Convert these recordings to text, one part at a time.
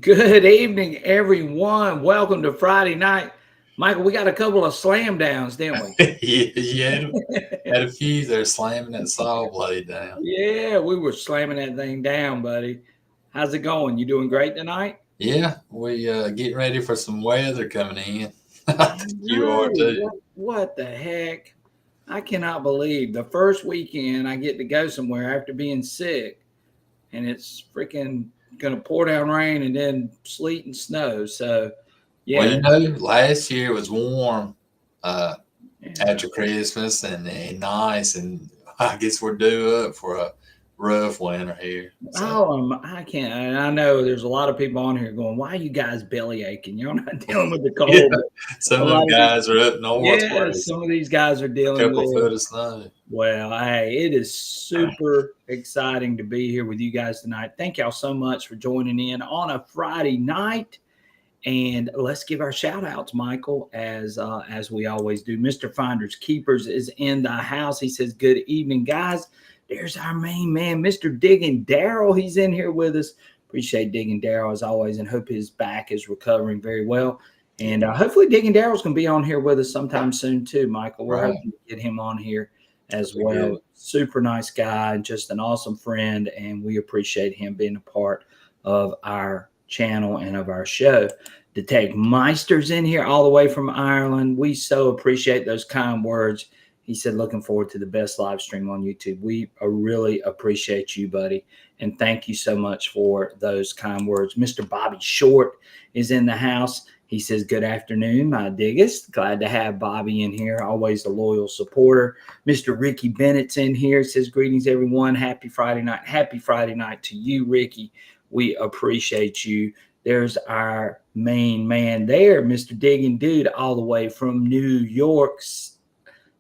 Good evening, everyone. Welcome to Friday night. Michael, we got a couple of slam downs, didn't we? You had a few there slamming that saw blade down. Yeah, we were slamming that thing down, buddy. How's it going? You doing great tonight? Yeah, we getting ready for some weather coming in. I I think you know. are too. What the heck? I cannot believe the first weekend I get to go somewhere after being sick, and it's freaking gonna pour down rain and then sleet and snow. So, Well, yeah, last year was warm yeah. after Christmas and nice, and I guess we're due up for a rough winter here. So Oh, I can't. And I know there's a lot of people on here going, "Why are you guys belly aching? You're not dealing with the yeah, cold." But some a of them lot of these, guys are up north yeah, where it's some of these guys are a dealing couple with. foot of snow. Well, hey, it is super exciting to be here with you guys tonight. Thank y'all so much for joining in on a Friday night. And let's give our shout outs, Michael, as we always do. Mr. Finders Keepers is in the house. He says, "Good evening, guys." There's our main man, Mr. Digging Daryl. He's in here with us. Appreciate Digging Daryl as always, and hope his back is recovering very well. And hopefully, Digging Daryl's going to be on here with us sometime soon too, Michael. We're Right, hoping to get him on here as that'd be good. well. Super nice guy, just an awesome friend, and we appreciate him being a part of our channel and of our show. Detective Meister's in here all the way from Ireland. We so appreciate those kind words. He said, "Looking forward to the best live stream on YouTube." We really appreciate you, buddy. And thank you so much for those kind words. Mr. Bobby Short is in the house. He says, "Good afternoon, my diggest. Glad to have Bobby in here. Always a loyal supporter." Mr. Ricky Bennett's in here. Says, "Greetings, everyone. Happy Friday night." Happy Friday night to you, Ricky. We appreciate you. There's our main man there, Mr. Digging Dude, all the way from New York.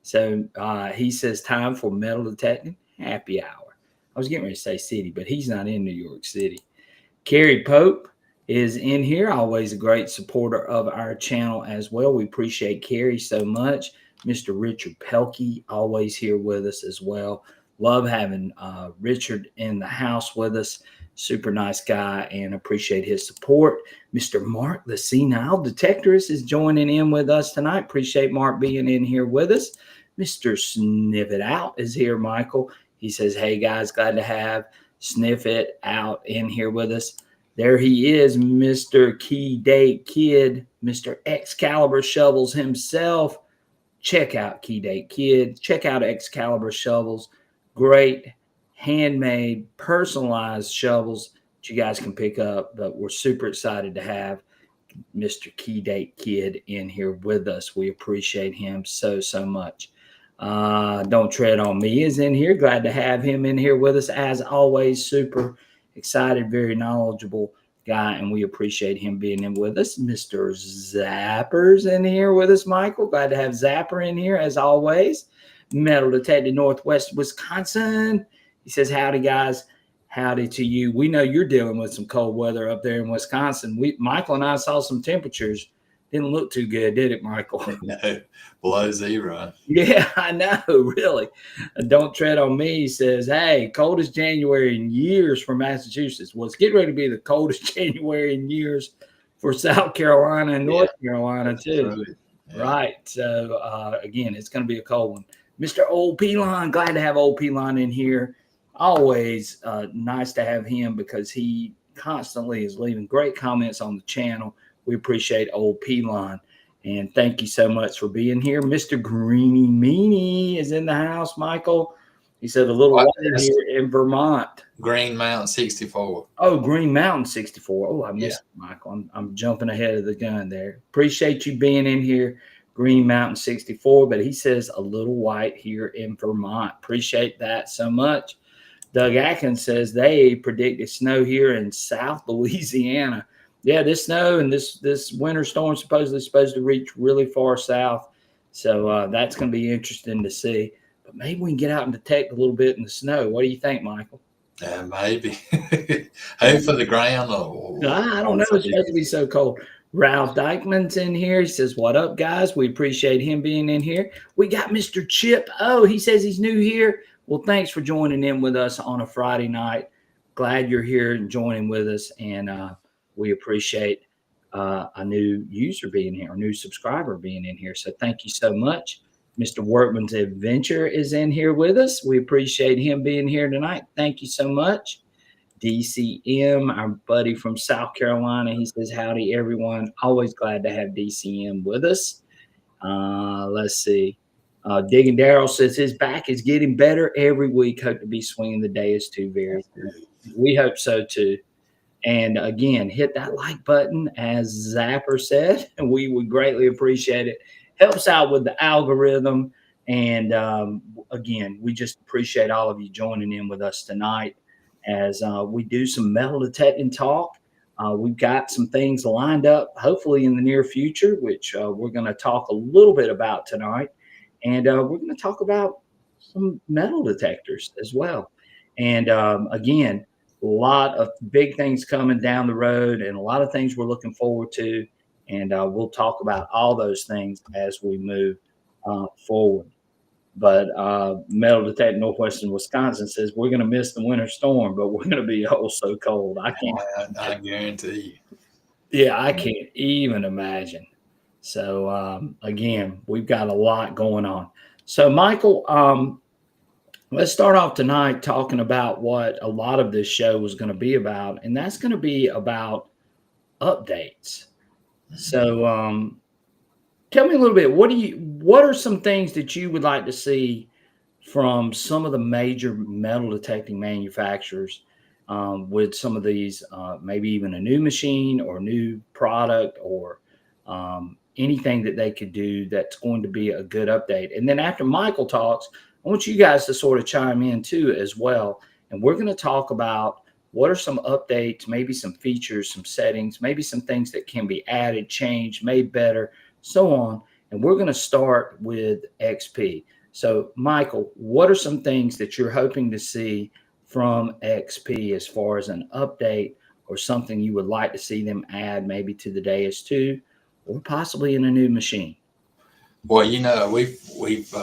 So he says, "Time for metal detecting happy hour." I was getting ready to say city, but he's not in New York City. Carrie Pope is in here, always a great supporter of our channel as well. We appreciate Carrie so much. Mr. Richard Pelkey, always here with us as well. Love having Richard in the house with us. Super nice guy and appreciate his support. Mr. Mark, the senile detectorist, is joining in with us tonight. Appreciate Mark being in here with us. Mr. Sniff It Out is here, Michael. He says, "Hey guys, glad to have Sniff It Out in here with us." There he is, Mr. Key Date Kid, Mr. Excalibur Shovels himself. Check out Key Date Kid. Check out Excalibur Shovels. Great handmade, personalized shovels that you guys can pick up. But we're super excited to have Mr. Key Date Kid in here with us. We appreciate him so much. Don't Tread on Me is in here. Glad to have him in here with us as always. Super excited, very knowledgeable guy, and we appreciate him being in with us. Mr. Zapper's in here with us, Michael. Glad to have Zapper in here as always. Metal Detective Northwest Wisconsin. He says, "Howdy, guys." Howdy to you. We know you're dealing with some cold weather up there in Wisconsin. Michael and I saw some temperatures. Didn't look too good, did it, Michael? No, below zero. Yeah, I know, really. Don't Tread on Me says, "Hey, coldest January in years for Massachusetts." Well, it's getting ready to be the coldest January in years for South Carolina and Yeah, North Carolina, that's too. right. Yeah. Right. So, again, it's going to be a cold one. Mr. Old Pelon, glad to have Old Pelon in here. Always nice to have him because he constantly is leaving great comments on the channel. We appreciate Old Pelon. And thank you so much for being here. Mr. Greeny Meanie is in the house, Michael. He said, "A little What? white That's here in Vermont." Green Mountain 64. Oh, Green Mountain 64. Oh, I Yeah. missed it, Michael. I'm jumping ahead of the gun there. Appreciate you being in here, Green Mountain 64. But he says, "A little white here in Vermont." Appreciate that so much. Doug Atkins says they predicted snow here in South Louisiana. Yeah, this snow and this winter storm supposedly supposed to reach really far south. So that's going to be interesting to see. But maybe we can get out and detect a little bit in the snow. What do you think, Michael? Maybe. Hopefully the ground I don't know. won't It's supposed to freeze. be so cold. Ralph Dykeman's in here. He says, "What up, guys? We appreciate him being in here." We got Mr. Chip. Oh, he says he's new here. Well, thanks for joining in with us on a Friday night. Glad you're here and joining with us. And we appreciate a new user being here, a new subscriber being in here. So thank you so much. Mr. Workman's Adventure is in here with us. We appreciate him being here tonight. Thank you so much. DCM, our buddy from South Carolina, he says, howdy, everyone. Always glad to have DCM with us. Let's see. Digging Daryl says his back is getting better every week. Hope to be swinging the Deus II very soon. We hope so too. And again, hit that like button, as Zapper said, and we would greatly appreciate it. Helps out with the algorithm. And again, we just appreciate all of you joining in with us tonight as we do some metal detecting talk. We've got some things lined up, hopefully in the near future, which we're going to talk a little bit about tonight. And we're going to talk about some metal detectors as well. And again, a lot of big things coming down the road and a lot of things we're looking forward to. And we'll talk about all those things as we move forward. But Metal Detect Northwestern Wisconsin says we're going to miss the winter storm, but we're going to be oh so cold. I can't. I guarantee you. Yeah, I can't even imagine. So again, we've got a lot going on. So Michael, let's start off tonight talking about what a lot of this show was going to be about, and that's going to be about updates. So tell me a little bit. What are some things that you would like to see from some of the major metal detecting manufacturers with some of these, maybe even a new machine or new product or anything that they could do that's going to be a good update. And then after Michael talks, I want you guys to sort of chime in too as well. And we're going to talk about what are some updates, maybe some features, some settings, maybe some things that can be added, changed, made better, so on. And we're going to start with XP. So, Michael, what are some things that you're hoping to see from XP as far as an update or something you would like to see them add maybe to the Deus II or possibly in a new machine? Well, we've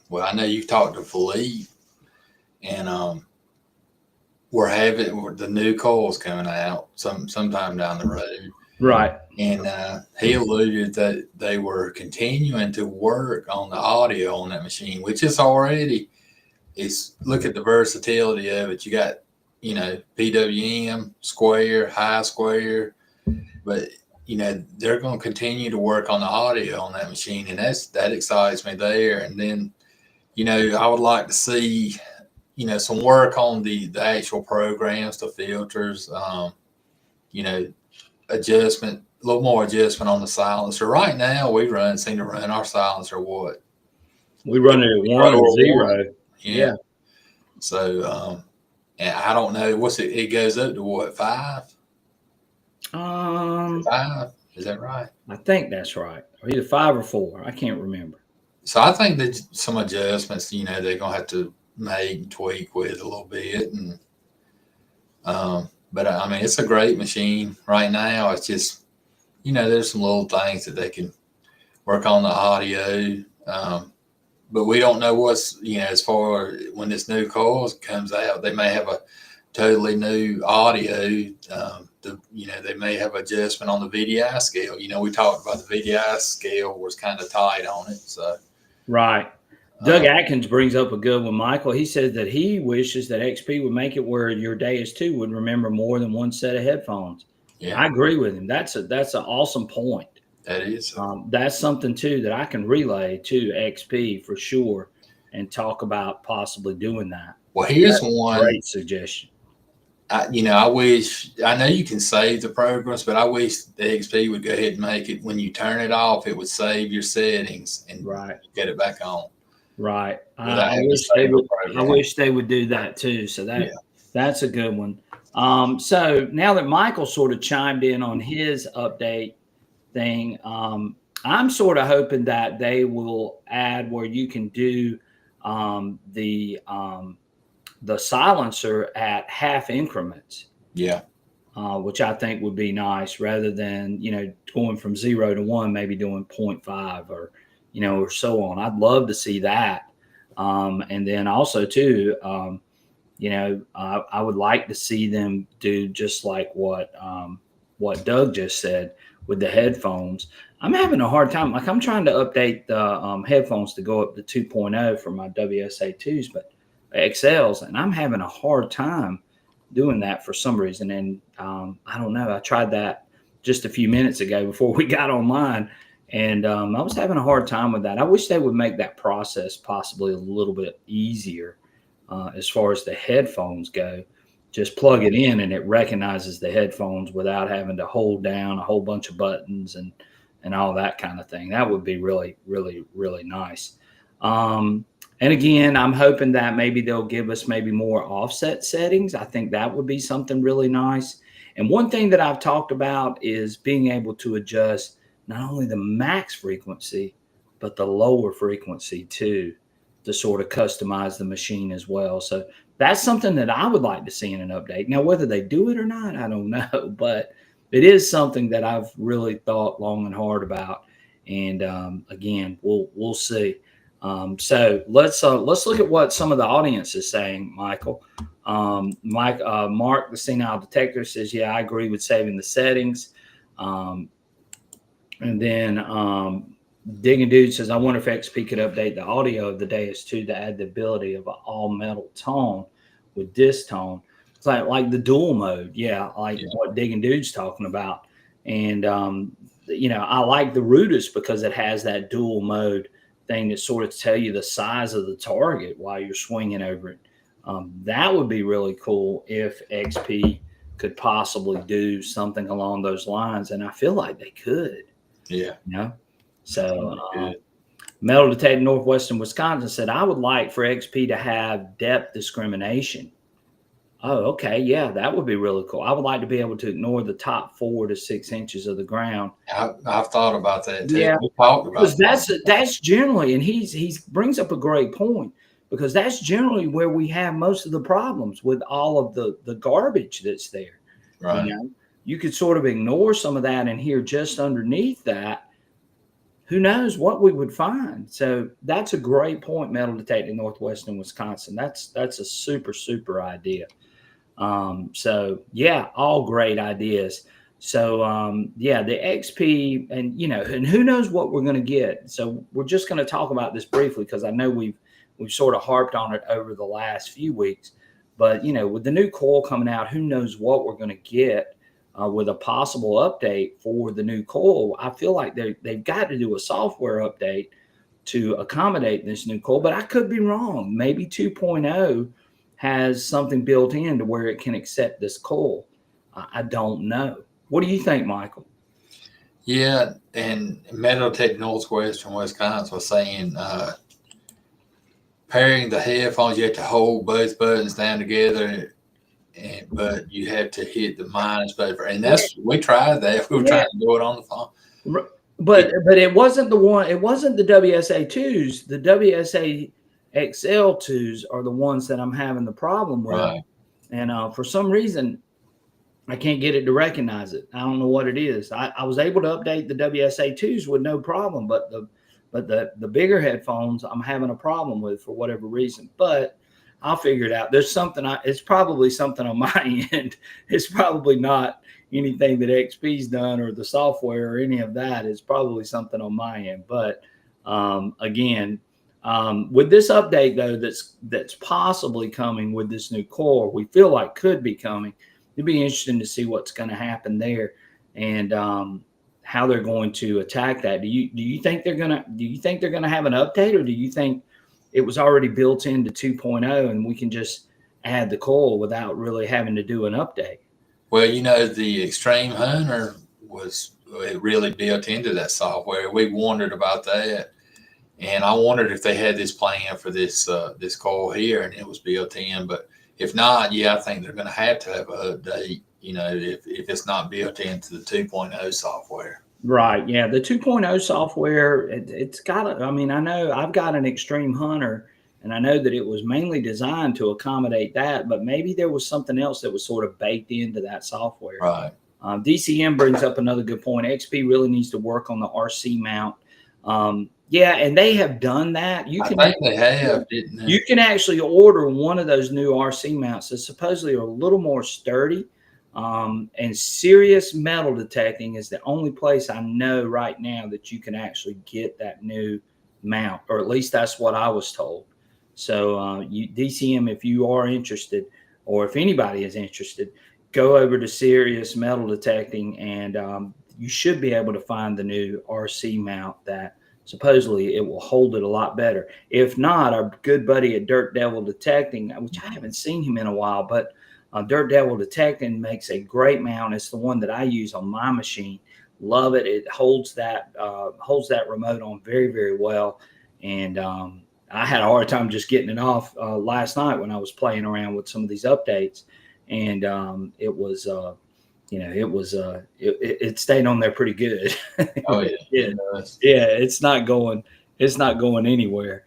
well, I know you've talked to Philippe, and we're having the new coils coming out sometime down the road. Right. And he alluded that they were continuing to work on the audio on that machine, which is already look at the versatility of it. You got, PWM, square, high square, but they're going to continue to work on the audio on that machine, and that excites me there. And then, I would like to see, some work on the actual programs, the filters, adjustment, a little more adjustment on the silencer. Right now, we seem to run our silencer what? We run it at 1 or 0. Yeah. So, and I don't know what's it. It goes up to what, 5? 5, is that right? I think that's right. Or either 5 or 4. I can't remember. So I think that some adjustments, they're gonna have to make and tweak with a little bit, and but I mean, it's a great machine right now. It's just, there's some little things that they can work on the audio, but we don't know what's, as far when this new coil comes out, they may have a totally new audio. They may have adjustment on the VDI scale. We talked about the VDI scale was kind of tight on it. So, right. Doug Atkins brings up a good one, Michael. He says that he wishes that XP would make it where your Deus II would remember more than one set of headphones. Yeah, I agree with him. That's an awesome point. That is. That's something too that I can relay to XP for sure, and talk about possibly doing that. Well, here's one great suggestion. I wish, I know you can save the programs, but I wish the XP would go ahead and make it when you turn it off, it would save your settings and get it back on. Right. I wish they would do that too. So that's a good one. So now that Michael sort of chimed in on his update thing, I'm sort of hoping that they will add where you can do the silencer at half increments. Yeah. Which I think would be nice rather than, going from 0 to 1, maybe doing 0.5 or, or so on. I'd love to see that. And then also too, I would like to see them do just like what what Doug just said with the headphones. I'm having a hard time. Like I'm trying to update the headphones to go up to 2.0 for my WSA2s, but XLs, and I'm having a hard time doing that for some reason. And I don't know. I tried that just a few minutes ago before we got online, and I was having a hard time with that. I wish they would make that process possibly a little bit easier as far as the headphones go. Just plug it in and it recognizes the headphones without having to hold down a whole bunch of buttons and all that kind of thing. That would be really, really, really nice. And again, I'm hoping that maybe they'll give us maybe more offset settings. I think that would be something really nice. And one thing that I've talked about is being able to adjust not only the max frequency, but the lower frequency too, to sort of customize the machine as well. So that's something that I would like to see in an update. Now, whether they do it or not, I don't know, but it is something that I've really thought long and hard about. And again, we'll see. So let's look at what some of the audience is saying, Michael. Mark, the senile detector, says, yeah, I agree with saving the settings. And then Digging Dude says, I wonder if XP could update the audio of the Deus II to add the ability of an all metal tone with this tone. It's like the dual mode. Yeah, what Digging Dude's talking about. And, I like the Rudis because it has that dual mode thing that sort of tell you the size of the target while you're swinging over it. That would be really cool if XP could possibly do something along those lines. And I feel like they could. Yeah. So Metal Detector Northwestern Wisconsin said, I would like for XP to have depth discrimination. Oh, okay. Yeah, that would be really cool. I would like to be able to ignore the top 4 to 6 inches of the ground. I've thought about that too. Yeah, we talked about that's generally, and he brings up a great point, because that's generally where we have most of the problems with all of the garbage that's there. Right. You could sort of ignore some of that and here just underneath that, who knows what we would find. So that's a great point, Metal Detecting Northwestern Wisconsin. That's a super, super idea. So yeah, all great ideas. So the XP, and who knows what we're going to get. So we're just going to talk about this briefly because I know we've sort of harped on it over the last few weeks. But with the new coil coming out, who knows what we're going to get with a possible update for the new coil. I feel like they've got to do a software update to accommodate this new coil, but I could be wrong. Maybe 2.0 has something built in to where it can accept this coil. I don't know. What do you think, Michael? Yeah, and Metal Tech Northwestern Wisconsin was saying pairing the headphones, you have to hold both buttons down together, but you have to hit the minus button. And we tried that. We were trying to do it on the phone. But it wasn't the one. It wasn't the WSA2s. The WSA XL2s are the ones that I'm having the problem with. Right. And for some reason, I can't get it to recognize it. I don't know what it is. I was able to update the WSA2s with no problem, but the bigger headphones I'm having a problem with for whatever reason. But I'll figure it out. There's something. It's probably something on my end. It's probably not anything that XP's done or the software or any of that. It's probably something on my end. But again, with this update though, that's possibly coming with this new core, we feel like could be coming. It'd be interesting to see what's going to happen there and how they're going to attack that. Do you think they're gonna have an update, or do you think it was already built into 2.0 and we can just add the coil without really having to do an update? Well, the Extreme Hunter was really built into that software. We wondered about that. And I wondered if they had this plan for this coil here and it was built in. But if not, I think they're going to have an update, if it's not built into the 2.0 software. Right. Yeah. The 2.0 software, it's got, I know I've got an Extreme Hunter, and I know that it was mainly designed to accommodate that, but maybe there was something else that was sort of baked into that software. Right. DCM brings up another good point. XP really needs to work on the RC mount. And they have done that. I think they have, didn't they? You can actually order one of those new RC mounts that supposedly are a little more sturdy. And Serious Metal Detecting is the only place I know right now that you can actually get that new mount, or at least that's what I was told. So DCM, if you are interested, or if anybody is interested, go over to Serious Metal Detecting, and you should be able to find the new RC mount that supposedly it will hold it a lot better. If not, our good buddy at Dirt Devil Detecting, which I haven't seen him in a while, but Dirt Devil Detecting makes a great mount. It's the one that I use on my machine. Love it. It holds that remote on very, very well. And I had a hard time just getting it off last night when I was playing around with some of these updates, and it was it stayed on there pretty good. Oh yeah, Yeah, yeah, it's not going anywhere.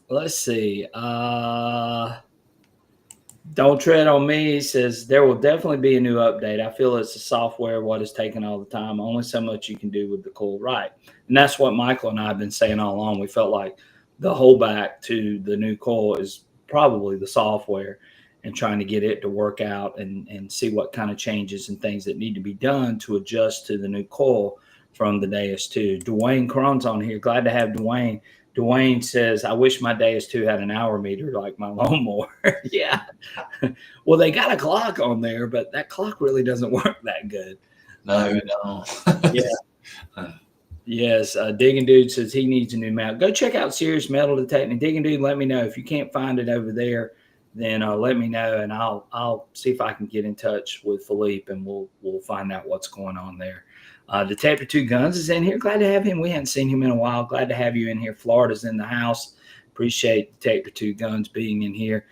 Let's see. Don't Tread on Me, he says, there will definitely be a new update. I feel it's the software what is taking all the time. Only so much you can do with the coil. Right. And that's what Michael and I have been saying all along. We felt like the holdback to the new coil is probably the software, and trying to get it to work out and see what kind of changes and things that need to be done to adjust to the new coil from the Deus II. Dwayne Cron's on here. Glad to have Dwayne. Dwayne says, I wish my Deus II had an hour meter like my lawnmower. Yeah. Well, they got a clock on there, but that clock really doesn't work that good. No, it don't. Yeah. Yes. Digging Dude says he needs a new mount. Go check out Serious Metal Detecting. Digging Dude, let me know. If you can't find it over there, then let me know, and I'll see if I can get in touch with Philippe, and we'll find out what's going on there. Detector Two Guns is in here. Glad to have him. We hadn't seen him in a while. Glad to have you in here. Florida's in the house. Appreciate Detector Two Guns being in here.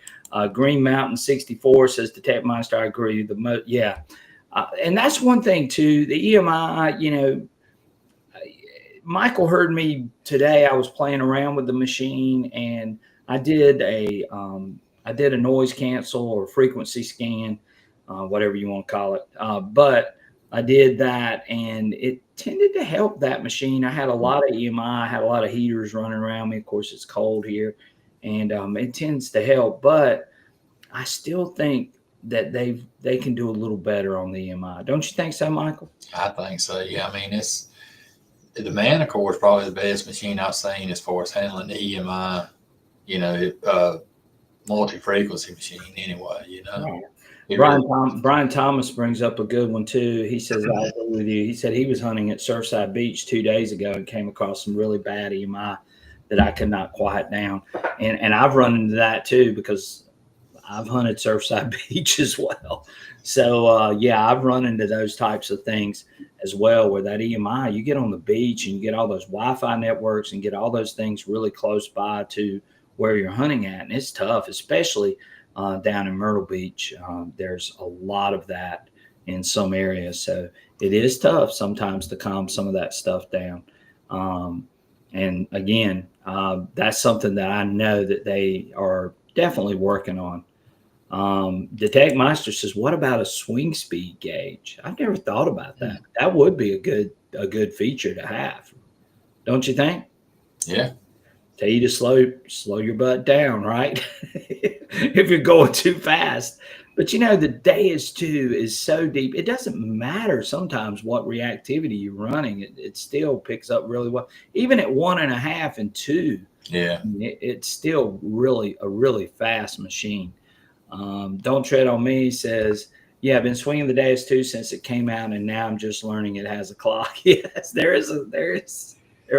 Green Mountain 64 says, Detect Monster, I agree. Yeah. And that's one thing too. The EMI, Michael heard me today. I was playing around with the machine, and I did a noise cancel or frequency scan, whatever you want to call it. But I did that, and it tended to help that machine. I had a lot of EMI, I had a lot of heaters running around me. Of course, it's cold here, and it tends to help. But I still think that they can do a little better on the EMI. Don't you think so, Michael? I think so. Yeah, I mean, the Manticore is probably the best machine I've seen as far as handling the EMI. Multi-frequency machine anyway. Right. Brian Thomas brings up a good one too. He says, I agree with you. He said he was hunting at Surfside Beach 2 days ago and came across some really bad EMI that I could not quiet down. And I've run into that too, because I've hunted Surfside Beach as well. So yeah, I've run into those types of things as well, where that EMI, you get on the beach and you get all those Wi-Fi networks and get all those things really close by to where you're hunting at. And it's tough, especially down in Myrtle Beach. There's a lot of that in some areas. So it is tough sometimes to calm some of that stuff down. And again, that's something that I know that they are definitely working on. Detect Meister says, what about a swing speed gauge? I've never thought about that. That would be a good feature to have. Don't you think? Yeah. Tell you to slow your butt down, right? If you're going too fast. But the Deus II is so deep. It doesn't matter sometimes what reactivity you're running. It still picks up really well. Even at 1.5 and 2, yeah, it's still really a really fast machine. Don't Tread on Me says, yeah, I've been swinging the Deus II since it came out, and now I'm just learning it has a clock. Yes, there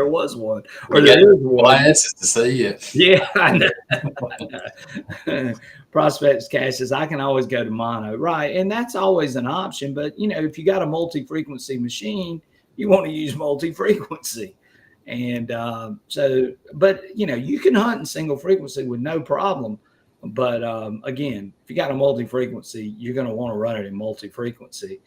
was one. Or there is one. Glasses to see it. Yeah, I know. Prospects Cash says, I can always go to mono. Right. And that's always an option. But, if you got a multi-frequency machine, you want to use multi-frequency. And but, you can hunt in single frequency with no problem. But again, if you got a multi-frequency, you're going to want to run it in multi-frequency.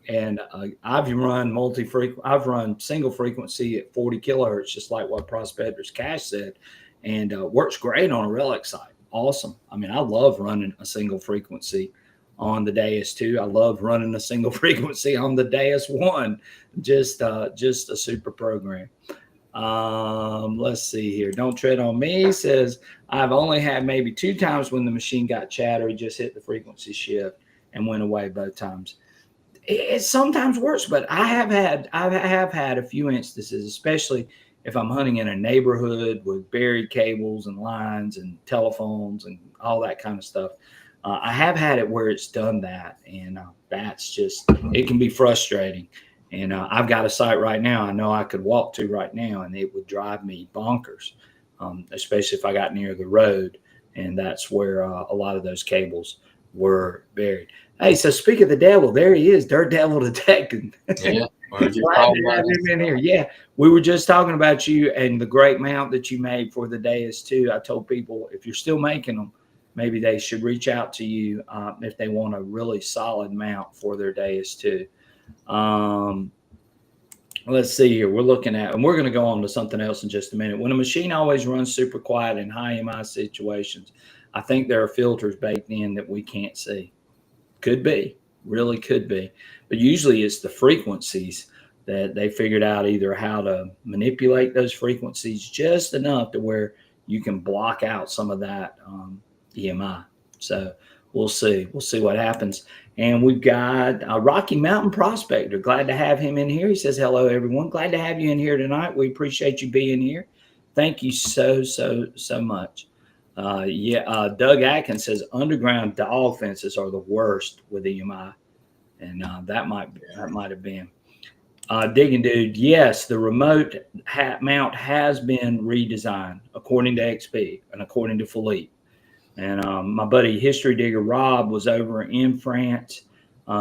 And I've run single frequency at 40 kilohertz, just like what Prospectors Cash said, and works great on a relic site. Awesome. I mean, I love running a single frequency on the Deus II. I love running a single frequency on the Deus I. Just a super program. Let's see here. Don't tread on me says I've only had maybe 2 times when the machine got chattery, just hit the frequency shift and went away both times. It sometimes works, but I have had a few instances, especially if I'm hunting in a neighborhood with buried cables and lines and telephones and all that kind of stuff. I have had it where it's done that, and that's just, it can be frustrating. And I've got a site right now I know I could walk to right now, and it would drive me bonkers, especially if I got near the road. And that's where a lot of those cables were buried. Hey, so speak of the devil, there he is, Dirt Devil Detecting. Yeah. Glad to have him in here. Yeah, we were just talking about you and the great mount that you made for the Deus II. I told people if you're still making them, maybe they should reach out to you if they want a really solid mount for their Deus II. Let's see here. We're looking at, and we're going to go on to something else in just a minute. When a machine always runs super quiet in high MI situations, I think there are filters baked in that we can't see. Could be, really could be. But usually it's the frequencies that they figured out either how to manipulate those frequencies just enough to where you can block out some of that EMI. So we'll see. We'll see what happens. And we've got Rocky Mountain Prospector. Glad to have him in here. He says, hello, everyone. Glad to have you in here tonight. We appreciate you being here. Thank you so much. Doug Atkins says underground dog fences are the worst with EMI. And that might have been. Digging Dude, yes, the remote mount has been redesigned according to XP and according to Philippe. And my buddy History Digger Rob was over in France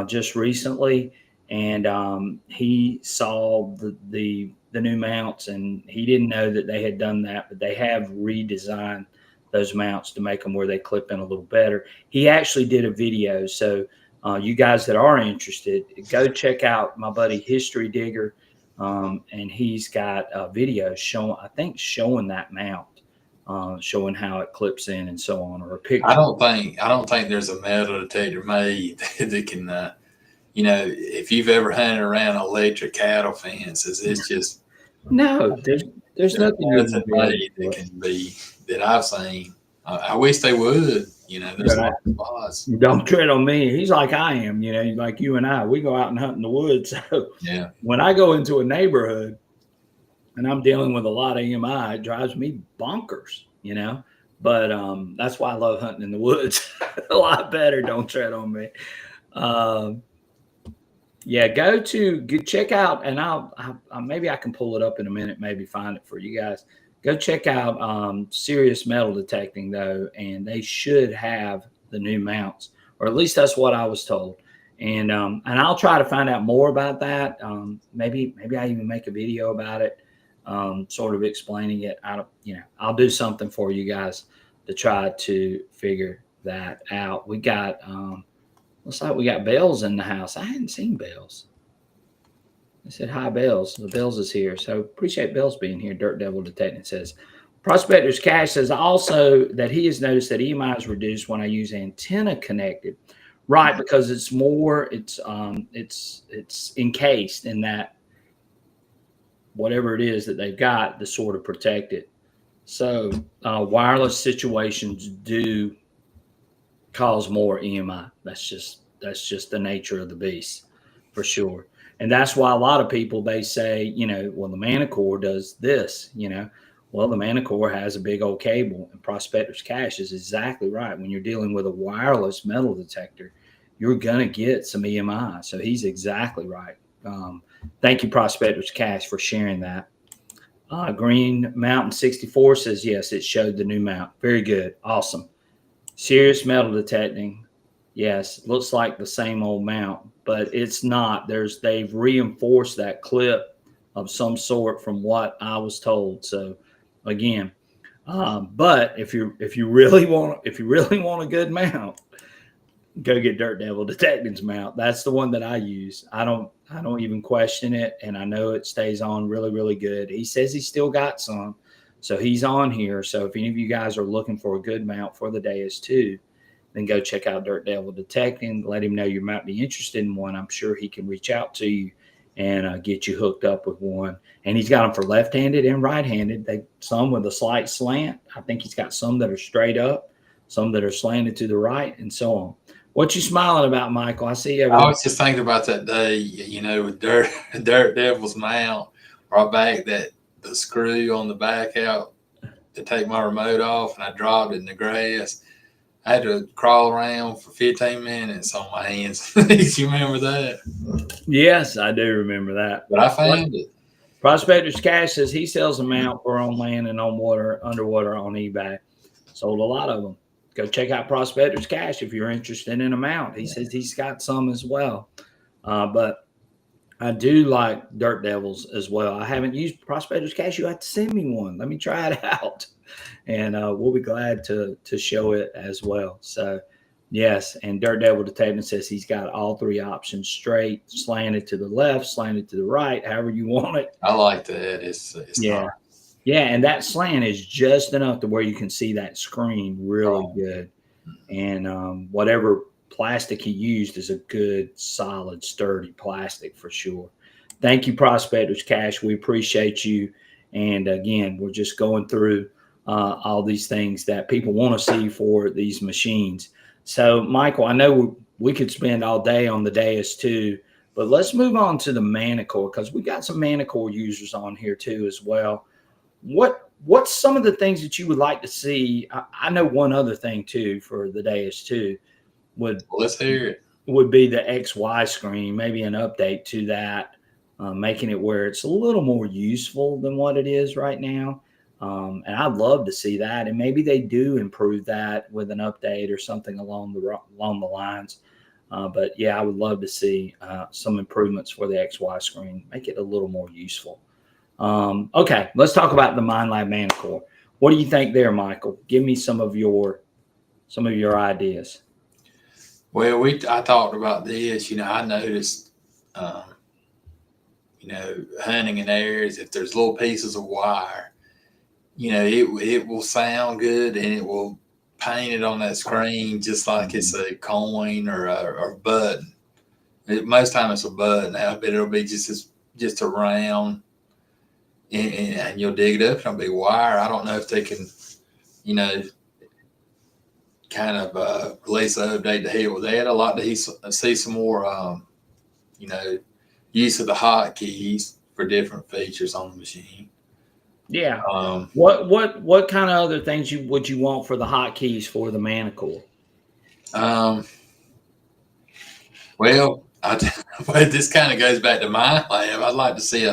just recently, and he saw the new mounts, and he didn't know that they had done that, but they have redesigned those mounts to make them where they clip in a little better. He actually did a video, so you guys that are interested, go check out my buddy History Digger, and he's got a video showing that mount. Showing how it clips in and so on, or a picture. I don't think there's a metal detector made that can, if you've ever hunted around electric cattle fences, it's just no. There's nothing made that can be that I've seen. I wish they would. There's a lot of spots. Don't tread on me. He's like I am. Like you and I. We go out and hunt in the woods. So yeah. When I go into a neighborhood and I'm dealing with a lot of EMI, it drives me bonkers, But that's why I love hunting in the woods a lot better. Don't tread on me. Check out, and I'll maybe I can pull it up in a minute, maybe find it for you guys. Go check out Serious Metal Detecting though, and they should have the new mounts, or at least that's what I was told. And I'll try to find out more about that. Maybe I even make a video about it. Sort of explaining it. I'll do something for you guys to try to figure that out. We got, looks like we got Bells in the house. I hadn't seen Bells. I said, hi, Bells. The Bells is here. So appreciate Bells being here. Dirt Devil Detecting says, Prospector's Cash says also that he has noticed that EMI is reduced when I use antenna connected. Right, because it's more, it's encased in that, whatever it is that they've got to sort of protect it. So wireless situations do cause more EMI. That's just the nature of the beast for sure. And that's why a lot of people, they say, well, the Manticore does this, well, the Manticore has a big old cable, and Prospector's Cash is exactly right. When you're dealing with a wireless metal detector, you're going to get some EMI. So he's exactly right. Thank you, Prospector's Cash, for sharing that. Green Mountain 64 says, yes, it showed the new mount. Very good. Awesome. Serious Metal Detecting. Yes, looks like the same old mount, but it's not. They've reinforced that clip of some sort from what I was told. So again, but if you really want a good mount, go get Dirt Devil Detecting's mount. That's the one that I use. I don't even question it, and I know it stays on really, really good. He says he's still got some, so he's on here. So if any of you guys are looking for a good mount for the Deus II, then go check out Dirt Devil Detecting. Let him know you might be interested in one. I'm sure he can reach out to you and get you hooked up with one. And he's got them for left-handed and right-handed. Some with a slight slant. I think he's got some that are straight up, some that are slanted to the right, and so on. What you smiling about, Michael? I see I was just thinking about that day, with Dirt Devil's mount. I backed the screw on the back out to take my remote off, and I dropped it in the grass. I had to crawl around for 15 minutes on my hands. You remember that? Yes, I do remember that. But I found it. Prospector's Cash says he sells them out for on land and on water, underwater on eBay. Sold a lot of them. Go check out Prospector's Cash if you're interested in a mount. He says he's got some as well. But I do like Dirt Devils as well. I haven't used Prospector's Cash. You have to send me one. Let me try it out. And we'll be glad to show it as well. So, yes. And Dirt Devil Detective says he's got all three options: straight, slanted to the left, slanted to the right, however you want it. I like that. It's yeah. Nice. Yeah. And that slant is just enough to where you can see that screen really good. And whatever plastic he used is a good, solid, sturdy plastic for sure. Thank you, Prospector's Cash. We appreciate you. And again, we're just going through all these things that people want to see for these machines. So, Michael, I know we could spend all day on the Deus II, but let's move on to the Manticore, because we got some Manticore users on here too as well. What's some of the things that you would like to see? I know one other thing too for the Deus II let's hear it. Would be the XY screen, maybe an update to that, making it where it's a little more useful than what it is right now. And I'd love to see that. And maybe they do improve that with an update or something along the lines. But yeah, I would love to see some improvements for the XY screen, make it a little more useful. Okay, let's talk about the Minelab Manticore. What do you think there, Michael? Give me some of your ideas. Well, I talked about this. I noticed, hunting in areas, if there's little pieces of wire, it will sound good, and it will paint it on that screen just like it's a coin or a button. Most time it's a button now, but it'll be just a round, and you'll dig it up and it'll be wire. I don't know if they can, kind of release an update to help with that. I'd like to see some more, use of the hotkeys for different features on the machine. Yeah. What kind of other things would you want for the hotkeys for the Manticore? Well, this kind of goes back to my lab. I'd like to see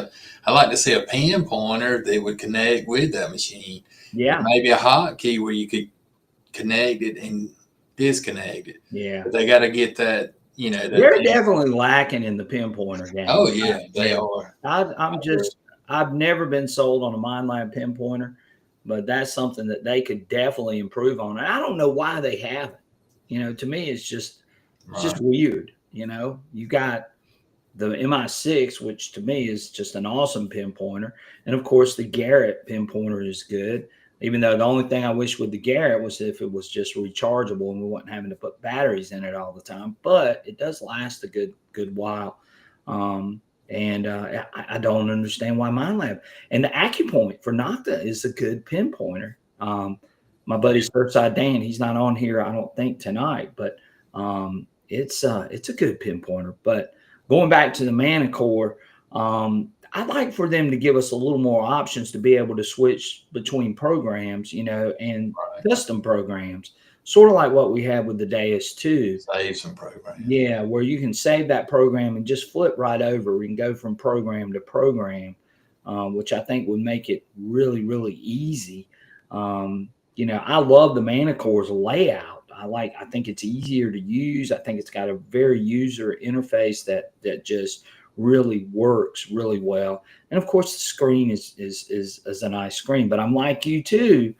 a pin pointer that would connect with that machine. Yeah. Maybe a hotkey where you could connect it and disconnect it. Yeah. But they got to get that. They're definitely lacking in the pinpointer game. Oh yeah, they are. I've never been sold on a Minelab pinpointer, but that's something that they could definitely improve on. And I don't know why they haven't. To me, it's just weird. You got the MI6, which to me is just an awesome pinpointer, and of course the Garrett pinpointer is good. Even though the only thing I wish with the Garrett was if it was just rechargeable and we wasn't having to put batteries in it all the time. But it does last a good while. And I don't understand why Minelab. And the AccuPoint for Nokta is a good pinpointer. My buddy Surfside Dan, he's not on here, I don't think, tonight, but it's a good pinpointer. But going back to the Manticore, I'd like for them to give us a little more options to be able to switch between programs, and custom programs, sort of like what we have with the Deus II. Save some programs. Yeah, where you can save that program and just flip right over. We can go from program to program, which I think would make it really, really easy. I love the Manticore's layout. I think it's easier to use. I think it's got a very user interface that just really works really well. And of course the screen is a nice screen, but I'm like you too.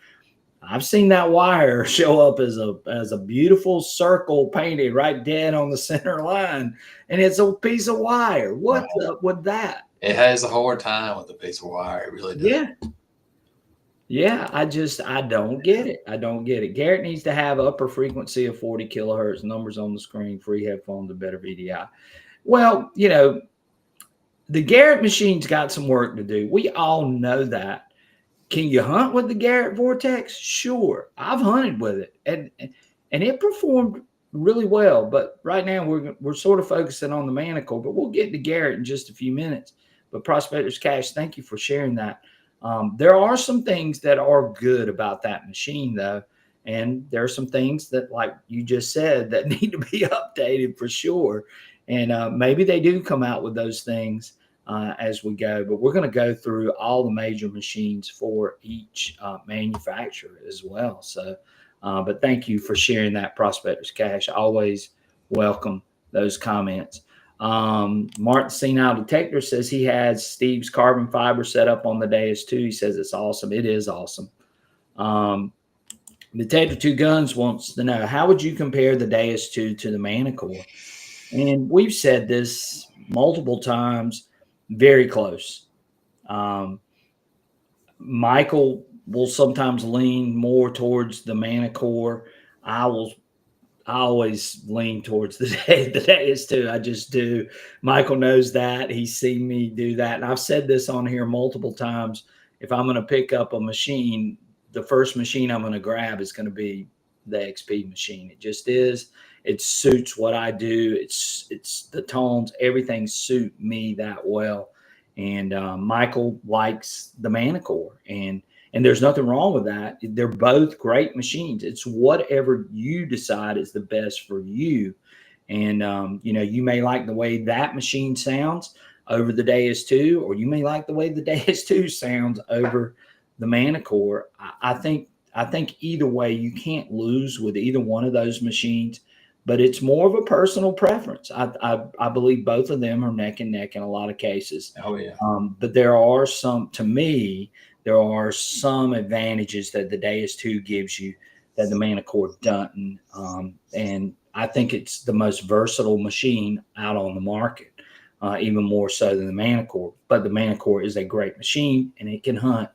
I've seen that wire show up as a beautiful circle painted right dead on the center line, and it's a piece of wire. What's up with that? It has a hard time with a piece of wire. It really does. Yeah. I don't get it. I don't get it. Garrett needs to have upper frequency of 40 kilohertz, numbers on the screen, free headphones, a better VDI. Well, the Garrett machine's got some work to do. We all know that. Can you hunt with the Garrett Vortex? Sure. I've hunted with it, and it performed really well. But right now we're sort of focusing on the Manticore, but we'll get to Garrett in just a few minutes. But Prospector's Cash, thank you for sharing that. There are some things that are good about that machine, though, and there are some things that, like you just said, that need to be updated for sure. And maybe they do come out with those things as we go. But we're going to go through all the major machines for each manufacturer as well. So, but thank you for sharing that, Prospector's Cash. I always welcome those comments. Martin Senile Detector says he has Steve's carbon fiber set up on the Deus II. He says it's awesome. It is awesome. Detector Two Guns wants to know, how would you compare the Deus II to the Manticore? And we've said this multiple times, very close. Michael will sometimes lean more towards the Manticore. I always lean towards the Deus II. I just do. Michael knows that. He's seen me do that. And I've said this on here multiple times. If I'm going to pick up a machine, the first machine I'm going to grab is going to be the XP machine. It just is. It suits what I do. It's the tones. Everything suit me that well. And Michael likes the Manticore, and there's nothing wrong with that. They're both great machines. It's whatever you decide is the best for you. And you may like the way that machine sounds over the Deus II, or you may like the way the Deus II sounds over the Manticore. I think either way, you can't lose with either one of those machines. But it's more of a personal preference. I believe both of them are neck and neck in a lot of cases. Oh yeah. But there are some advantages that the Deus II gives you that the Manticore doesn't. And I think it's the most versatile machine out on the market, even more so than the Manticore. But the Manticore is a great machine, and it can hunt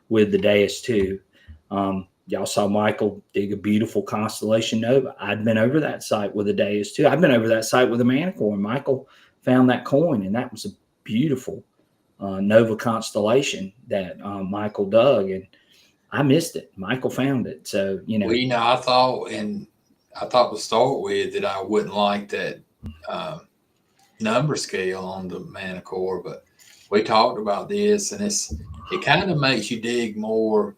with the Deus II. Y'all saw Michael dig a beautiful Constellation Nova. I'd been over that site with a Deus II. I've been over that site with a Manticore, and Michael found that coin, and that was a beautiful Nova Constellation that Michael dug, and I missed it. Michael found it. So, Well, I thought to start with that I wouldn't like that number scale on the Manticore, but we talked about this, and it kind of makes you dig more,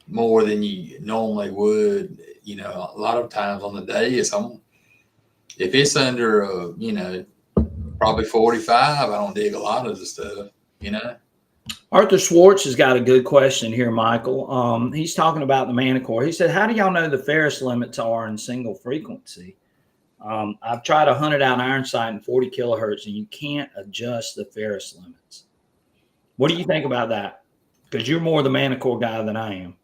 more than you normally would. A lot of times on the Deus, if it's under, probably 45, I don't dig a lot of the stuff, Arthur Schwartz has got a good question here, Michael. He's talking about the Manticore. He said, how do y'all know the ferrous limits are in single frequency? I've tried a 100-out iron sight in 40 kilohertz, and you can't adjust the ferrous limits. What do you think about that? Because you're more the Manticore guy than I am.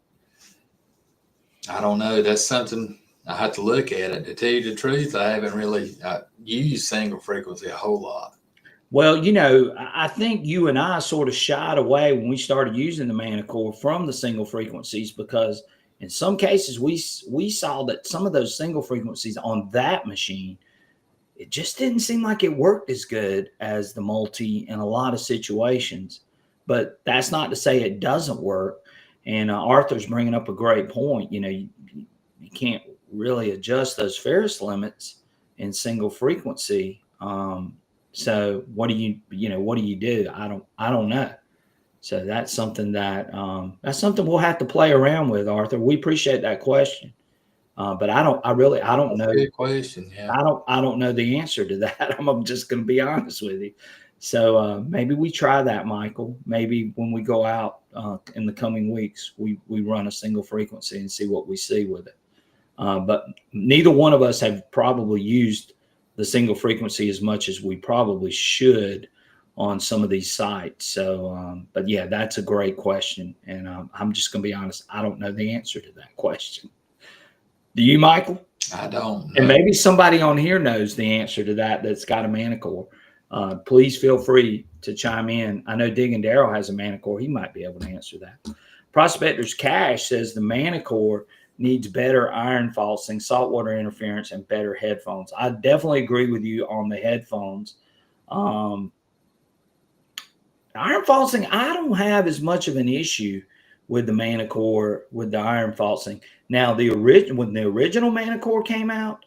I don't know. That's something I have to look at it. To tell you the truth, I haven't really used single frequency a whole lot. Well, I think you and I sort of shied away when we started using the Manticore from the single frequencies, because in some cases we saw that some of those single frequencies on that machine, it just didn't seem like it worked as good as the multi in a lot of situations. But that's not to say it doesn't work. And Arthur's bringing up a great point. You can't really adjust those ferrous limits in single frequency. So what do you do? I don't know. So that's something we'll have to play around with, Arthur. We appreciate that question. But I don't know. Good question. Yeah. I don't know the answer to that. I'm just going to be honest with you. So maybe we try that, Michael. Maybe when we go out in the coming weeks, we run a single frequency and see what we see with it. But neither one of us have probably used the single frequency as much as we probably should on some of these sites. So, but yeah, that's a great question. And I'm just going to be honest. I don't know the answer to that question. Do you, Michael? I don't know. And maybe somebody on here knows the answer to that that's got a Manticore. Please feel free to chime in. I know Dig and Darrell has a Manticore. He might be able to answer that. Prospector's Cash says the Manticore needs better iron falsing, saltwater interference, and better headphones. I definitely agree with you on the headphones. Um, Iron falsing, I don't have as much of an issue with the Manticore with the iron falsing. Now, when the original Manticore came out,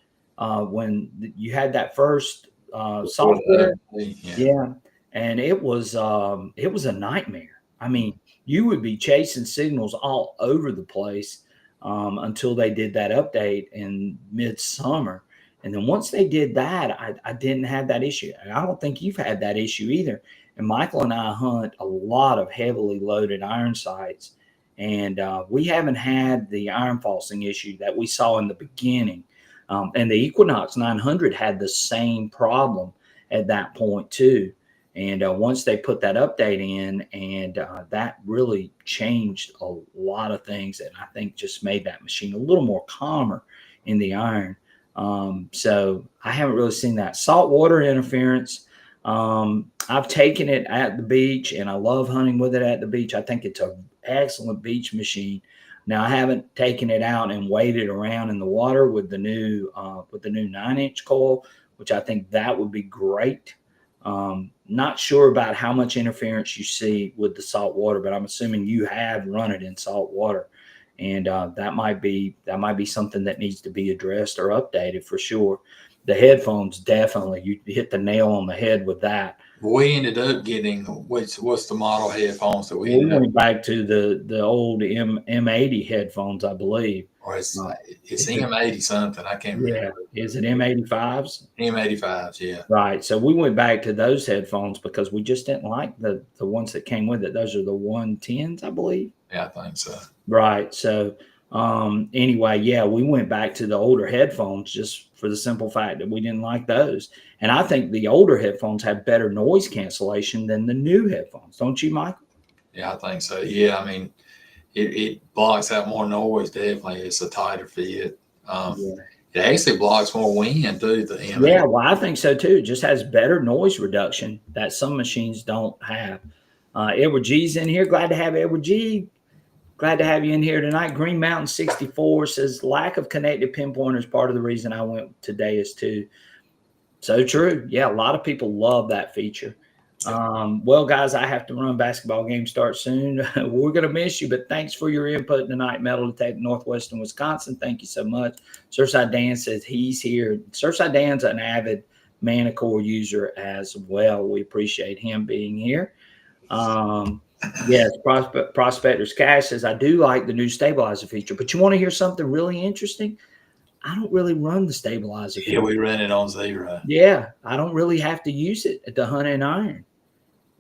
when you had that first software, Yeah. yeah, and it was a nightmare. I mean, you would be chasing signals all over the place until they did that update in midsummer. And then once they did that, I didn't have that issue. And I don't think you've had that issue either. And Michael and I hunt a lot of heavily loaded iron sites, and we haven't had the iron falsing issue that we saw in the beginning. And the Equinox 900 had the same problem at that point too. And once they put that update in, and that really changed a lot of things, and I think just made that machine a little more calmer in the iron. So I haven't really seen that saltwater interference. I've taken it at the beach, and I love hunting with it at the beach. I think it's an excellent beach machine. Now I haven't taken it out and waded around in the water with the new 9-inch coil, which I think that would be great. Not sure about how much interference you see with the salt water, but I'm assuming you have run it in salt water, and that might be something that needs to be addressed or updated for sure. The headphones, definitely, you hit the nail on the head with that. We ended up getting what's the model headphones that we We ended up? went back to the old M80 headphones, I believe. Or it's Uh, M80 something. I can't yeah, remember. is it M85s? M85s, yeah. Right. So we went back to those headphones because we just didn't like the ones that came with it. Those are the 110s, I believe. Yeah, I think so. Right. So anyway, yeah, we went back to the older headphones just for the simple fact that we didn't like those. And I think the older headphones have better noise cancellation than the new headphones. Don't you, Michael? Yeah, I think so. Yeah, I mean, it blocks out more noise. Definitely, it's a tighter fit. Yeah. It actually blocks more wind too. The M80. Yeah, well, I think so too. It just has better noise reduction that some machines don't have. Edward G's in here. Glad to have Edward G. Glad to have you in here tonight. Green Mountain 64 says lack of connected pinpointer is part of the reason I went to Deus II. So true. Yeah, a lot of people love that feature. Well, guys, I have to run. Basketball game starts soon. We're going to miss you, but thanks for your input tonight, Metal Detective Northwestern Wisconsin. Thank you so much. Surfside Dan says he's here. Surfside Dan's an avid Manticore user as well. We appreciate him being here. Yes, Prospector's Cash says, I do like the new stabilizer feature, but you want to hear something really interesting? I don't really run the stabilizer feature. Yeah, we run it on 0. Yeah, I don't really have to use it at the hunt and iron.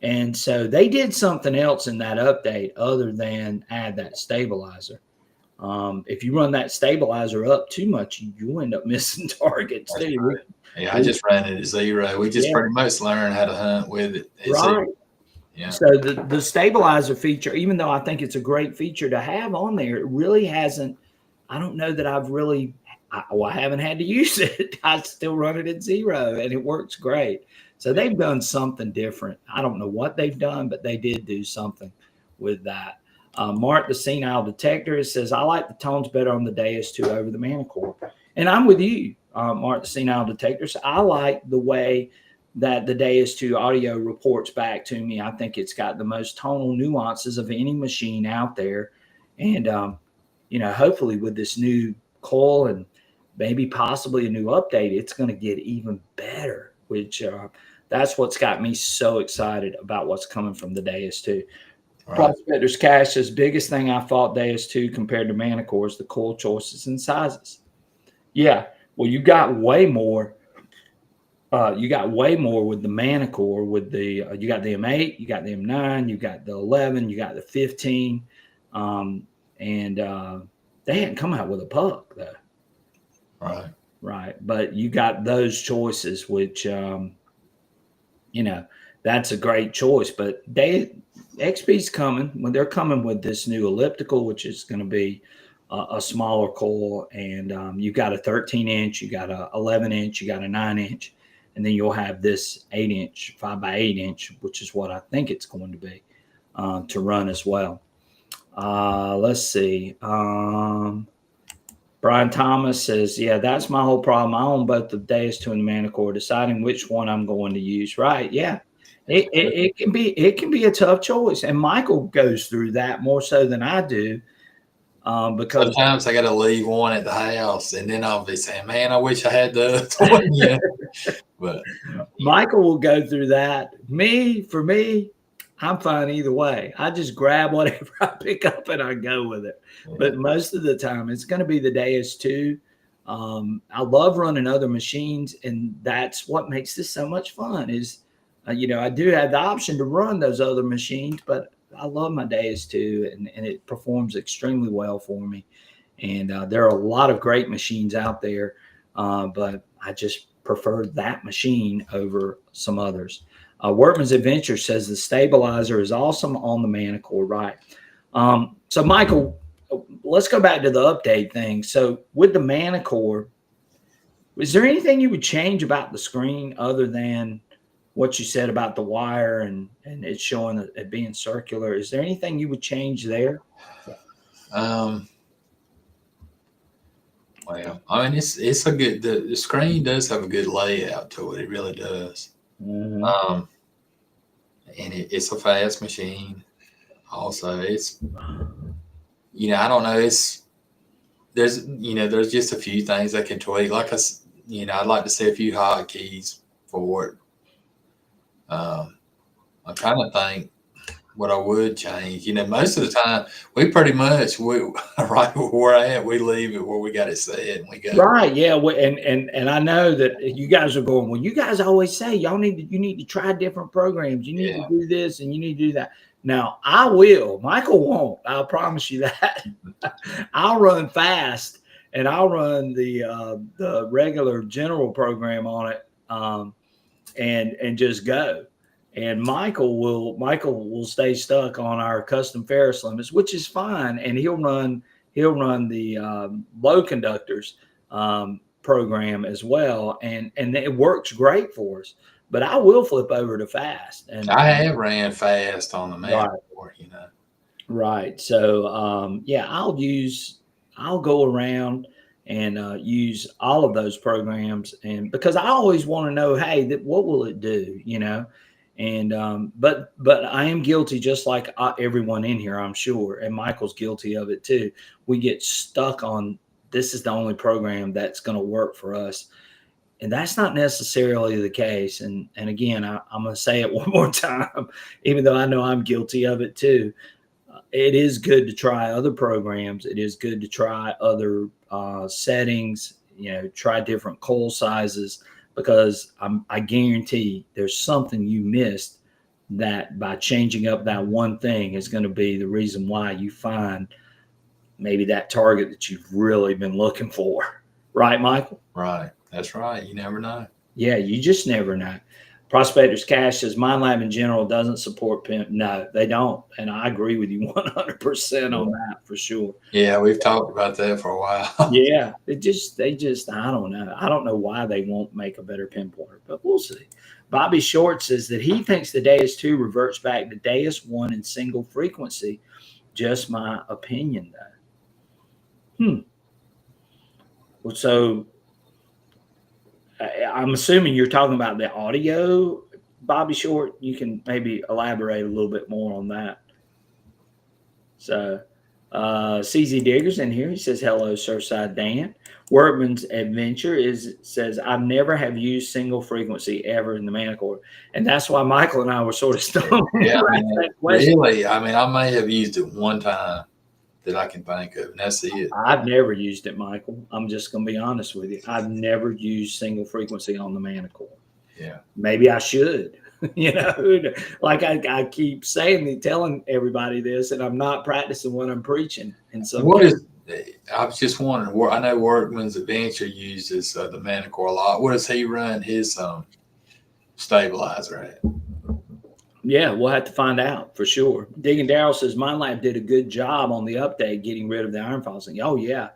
And so they did something else in that update other than add that stabilizer. If you run that stabilizer up too much, you end up missing targets too. Right. Yeah, I just ran it at 0. We just pretty much learned how to hunt with it at 0. Yeah. So the stabilizer feature, even though I think it's a great feature to have on there, it really hasn't. I don't know that I've really. I haven't had to use it. I still run it at 0, and it works great. So they've done something different. I don't know what they've done, but they did do something with that. Mark, the Senile Detector, says, I like the tones better on the Deus II over the Manticore. And I'm with you, Mark, the Senile Detector. So I like the way that the Deus II audio reports back to me. I think it's got the most tonal nuances of any machine out there. And, hopefully with this new coil and maybe possibly a new update, it's going to get even better, which that's what's got me so excited about what's coming from the Deus II. Right. Prospector's Cash says, biggest thing I fought Deus II compared to Manticore is the coil choices and sizes. Yeah, well, you got way more. You got way more with the Manticore. With the you got the M8, you got the M9, you got the 11, you got the 15, and they hadn't come out with a puck though. Right. But you got those choices, which, that's a great choice. But XP's coming when they're coming with this new elliptical, which is going to be a smaller coil. And you got a 13-inch, you got a 11-inch, you got a 9-inch, and then you'll have this 8-inch, 5x8-inch, which is what I think it's going to be to run as well. Let's see. Brian Thomas says, yeah, that's my whole problem. I own both the Deus II and the Manticore, deciding which one I'm going to use. Right. Yeah. It can be a tough choice. And Michael goes through that more so than I do. Because sometimes I got to leave one at the house, and then I'll be saying, "Man, I wish I had the other one." Yeah, but Michael will go through that. For me, I'm fine either way. I just grab whatever I pick up and I go with it. yeah. But most of the time, it's going to be the Deus II. I love running other machines, and that's what makes this so much fun. Is I do have the option to run those other machines, but I love my Deus II, and it performs extremely well for me. And there are a lot of great machines out there, but I just prefer that machine over some others. Workman's Adventure says the stabilizer is awesome on the Manticore, right? So, Michael, let's go back to the update thing. So, with the Manticore, is there anything you would change about the screen other than what you said about the wire and it showing it being circular? Is there anything you would change there? Well, I mean, it's a good. The screen does have a good layout to it. It really does. Mm-hmm. And it's a fast machine. Also, it's I don't know. There's just a few things I can tweak. Like I'd like to see a few hotkeys for it. I'm trying to think what I would change. Most of the time we pretty much right where we're at, we leave it where we got it set and we go. Right. Yeah. And I know that you guys are going, well, you guys always say you need to try different programs. You need to do this and you need to do that. Now I will. Michael won't. I'll promise you that. I'll run fast and I'll run the regular general program on it and just go. And Michael will stay stuck on our custom Ferris limits, which is fine. And he'll run the low conductors program as well, and it works great for us. But I will flip over to fast. And I have ran fast on the Manticore, Right. So yeah, I'll go around and use all of those programs, and because I always want to know, hey, what will it do, And but I am guilty, just like everyone in here, I'm sure, and Michael's guilty of it too. We get stuck on this is the only program that's going to work for us, and that's not necessarily the case. And again, I'm going to say it one more time, even though I know I'm guilty of it too. It is good to try other programs. It is good to try other settings. Try different coil sizes. Because I guarantee there's something you missed that by changing up that one thing is going to be the reason why you find maybe that target that you've really been looking for. Right, Michael? Right. That's right. You never know. Yeah, you just never know. Prospectors Cash says Minelab in general doesn't support PIN. No, they don't. And I agree with you 100% on that for sure. Yeah, we've talked about that for a while. Yeah, they just I don't know. I don't know why they won't make a better pinpointer, but we'll see. Bobby Short says that he thinks the Deus II reverts back to Deus I in single frequency. Just my opinion, though. Well, so I'm assuming you're talking about the audio, Bobby Short. You can maybe elaborate a little bit more on that. So CZ Digger's in here. He says, hello, Surfside Dan. Workman's Adventure says, I never have used single frequency ever in the Manticore. And that's why Michael and I were sort of stumped. Yeah, really. I mean, I may have used it one time that I can think of, and that's it. I've never used it, Michael. I'm just going to be honest with you. I've never used single frequency on the Manticore. Yeah. Maybe I should. Like I keep telling everybody this, and I'm not practicing what I'm preaching. And so, I was just wondering. I know Workman's Adventure uses the Manticore a lot. What does he run his stabilizer at? Yeah, we'll have to find out for sure. Digging Darrell says Minelab did a good job on the update, getting rid of the iron falls. Oh yeah,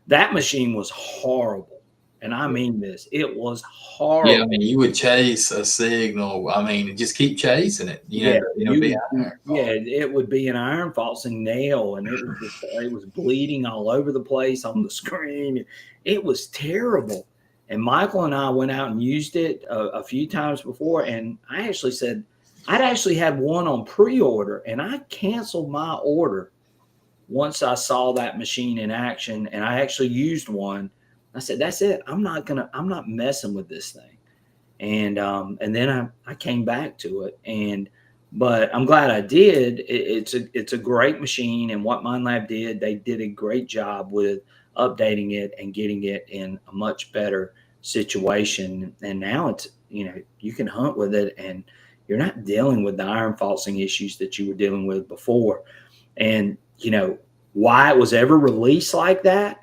that machine was horrible. And I mean this. It was Yeah, I horrible. mean, you would chase a signal. I mean, just keep chasing it. Yeah, It'll be iron yeah, fault. it would be an iron faulting nail, and it was bleeding all over the place on the screen. It was terrible. And Michael and I went out and used it a few times before, and I actually said I'd actually had one on pre-order, and I canceled my order once I saw that machine in action, and I actually used one. I said, "That's it. I'm not messing with this thing." And then I came back to it, but I'm glad I did. It's a great machine, and what Minelab did, they did a great job with updating it and getting it in a much better situation. And now it's, you can hunt with it, and you're not dealing with the iron faulting issues that you were dealing with before. And why it was ever released like that,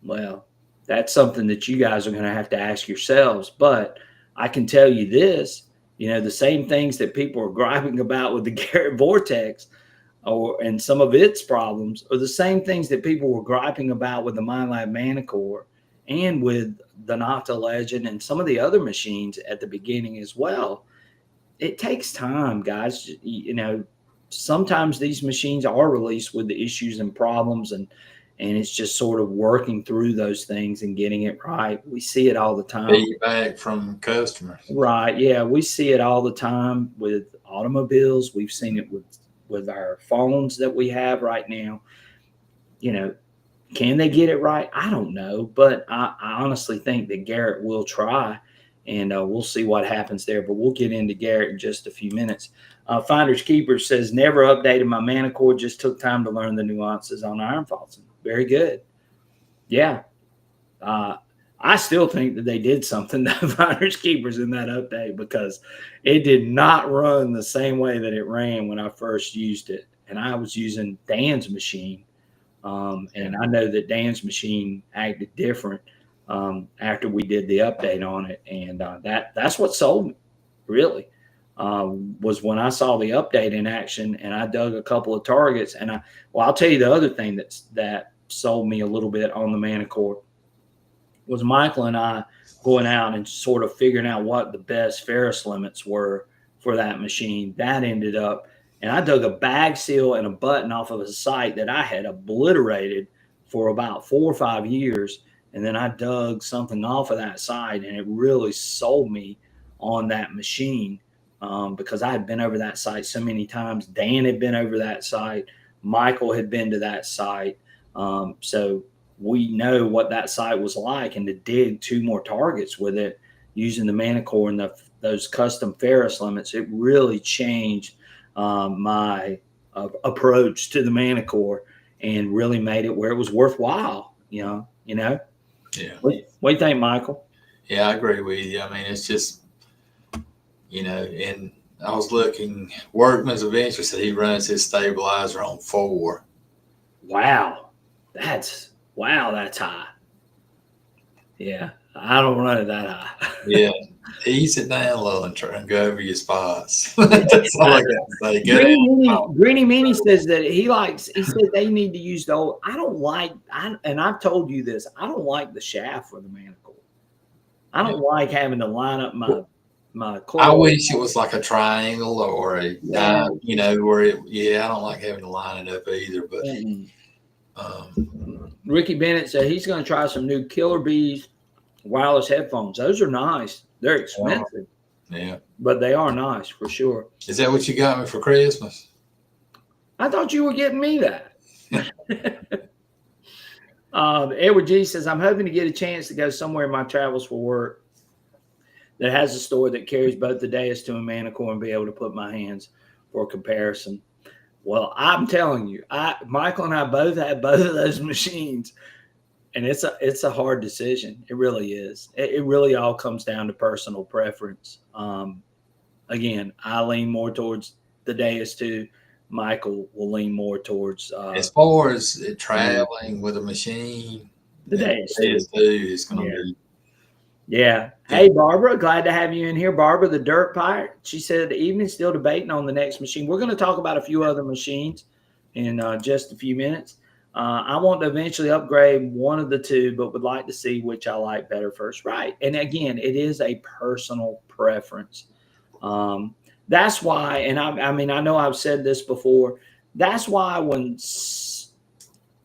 well, that's something that you guys are going to have to ask yourselves. But I can tell you this, the same things that people are griping about with the Garrett Vortex and some of its problems are the same things that people were griping about with the Minelab Manticore and with the Nokta Legend and some of the other machines at the beginning as well. It takes time, guys. Sometimes these machines are released with the issues and problems, and it's just sort of working through those things and getting it right. We see it all the time. Feedback from customers. Right. Yeah. We see it all the time with automobiles. We've seen it with our phones that we have right now. Can they get it right? I don't know. But I honestly think that Garrett will try, and we'll see what happens there. But we'll get into Garrett in just a few minutes. Finders Keepers says, never updated my Manticore, just took time to learn the nuances on iron faulting. Very good. Yeah. I still think that they did something to Finders Keepers in that update, because it did not run the same way that it ran when I first used it. And I was using Dan's machine. And I know that Dan's machine acted different after we did the update on it. And that's what sold me, really. Was when I saw the update in action, and I dug a couple of targets. And I'll tell you the other thing that sold me a little bit on the Manticore was Michael and I going out and sort of figuring out what the best ferrous limits were for that machine. That ended up, and I dug a bag seal and a button off of a site that I had obliterated for about 4 or 5 years. And then I dug something off of that site, and it really sold me on that machine. Because I had been over that site so many times. Dan had been over that site. Michael had been to that site. So we know what that site was like. And to dig 2 more targets with it using the Manticore and those custom ferrous limits, it really changed my approach to the Manticore and really made it where it was worthwhile. Yeah. What do you think, Michael? Yeah, I agree with you. I mean, it's just, and I was looking, Workman's Adventure said he runs his stabilizer on 4. Wow. That's high. Yeah. I don't run it that high. Yeah. Ease it down low and try and go over your spots. That's all I got to say. Greeny Meanie says that he said they need to use the old. And I've told you this, I don't like the shaft for the Manticore. I don't like having to line up my coil. I wish it was like a triangle or a dime, where I don't like having to line it up either. But Ricky Bennett said he's going to try some new Killer Bees wireless headphones. Those are nice. They're expensive. Yeah. But they are nice for sure. Is that what you got me for Christmas? I thought you were getting me that. Edward G says, I'm hoping to get a chance to go somewhere in my travels for work that has a store that carries both the Deus II and Manticore and be able to put my hands for comparison. Well, I'm telling you, Michael and I both had both of those machines, and it's a hard decision. It really is. It really all comes down to personal preference. Again, I lean more towards the Deus II. Michael will lean more towards. As far as traveling with a machine, the Deus II is going to be. Yeah. Hey, Barbara, glad to have you in here. Barbara, the Dirt Pirate. She said, evening, still debating on the next machine. We're going to talk about a few other machines in just a few minutes. I want to eventually upgrade one of the two, but would like to see which I like better first. Right. And again, it is a personal preference. That's why, and I mean, I know I've said this before. That's why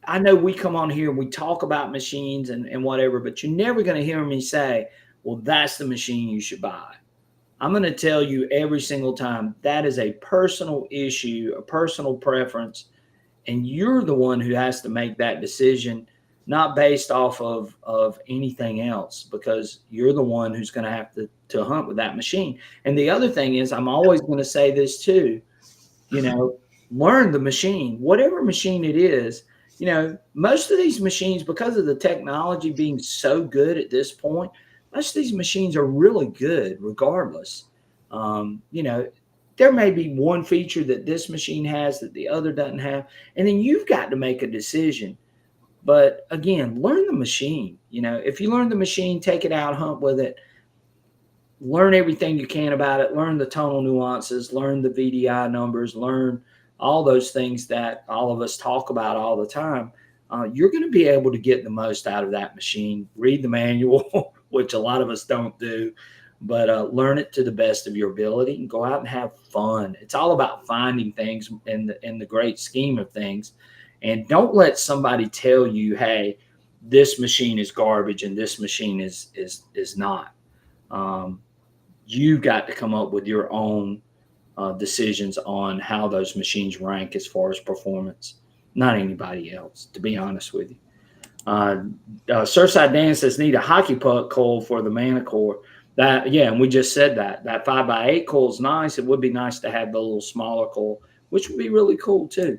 I know we come on here, we talk about machines and whatever, but you're never going to hear me say, well, that's the machine you should buy. I'm going to tell you every single time that is a personal issue, a personal preference, and you're the one who has to make that decision, not based off of anything else, because you're the one who's going to have to hunt with that machine. And the other thing is, I'm always going to say this too, learn the machine, whatever machine it is. Most of these machines, because of the technology being so good at this point, most of these machines are really good regardless. There may be one feature that this machine has that the other doesn't have, and then you've got to make a decision. But again, learn the machine. If you learn the machine, take it out, hunt with it, learn everything you can about it, learn the tonal nuances, learn the VDI numbers, learn all those things that all of us talk about all the time. You're going to be able to get the most out of that machine. Read the manual, which a lot of us don't do, but learn it to the best of your ability and go out and have fun. It's all about finding things in the great scheme of things. And don't let somebody tell you, hey, this machine is garbage and this machine is not. You've got to come up with your own decisions on how those machines rank as far as performance, not anybody else, to be honest with you. Surfside Dan says, need a hockey puck coil for the Manticore. And we just said that 5x8 coil is nice. It would be nice to have the little smaller coil, which would be really cool too.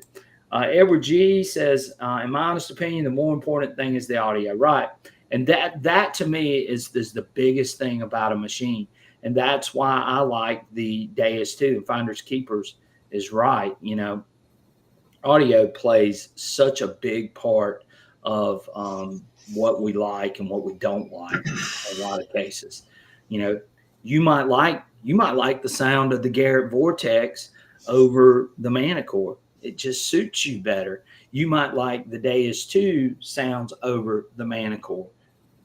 Edward G says, in my honest opinion, the more important thing is the audio. Right. And that to me is the biggest thing about a machine. And that's why I like the Deus II. Finders Keepers is right. Audio plays such a big part of what we like and what we don't like in a lot of cases. You might like the sound of the Garrett Vortex over the Manticore. It just suits you better. You might like the Deus II sounds over the Manticore.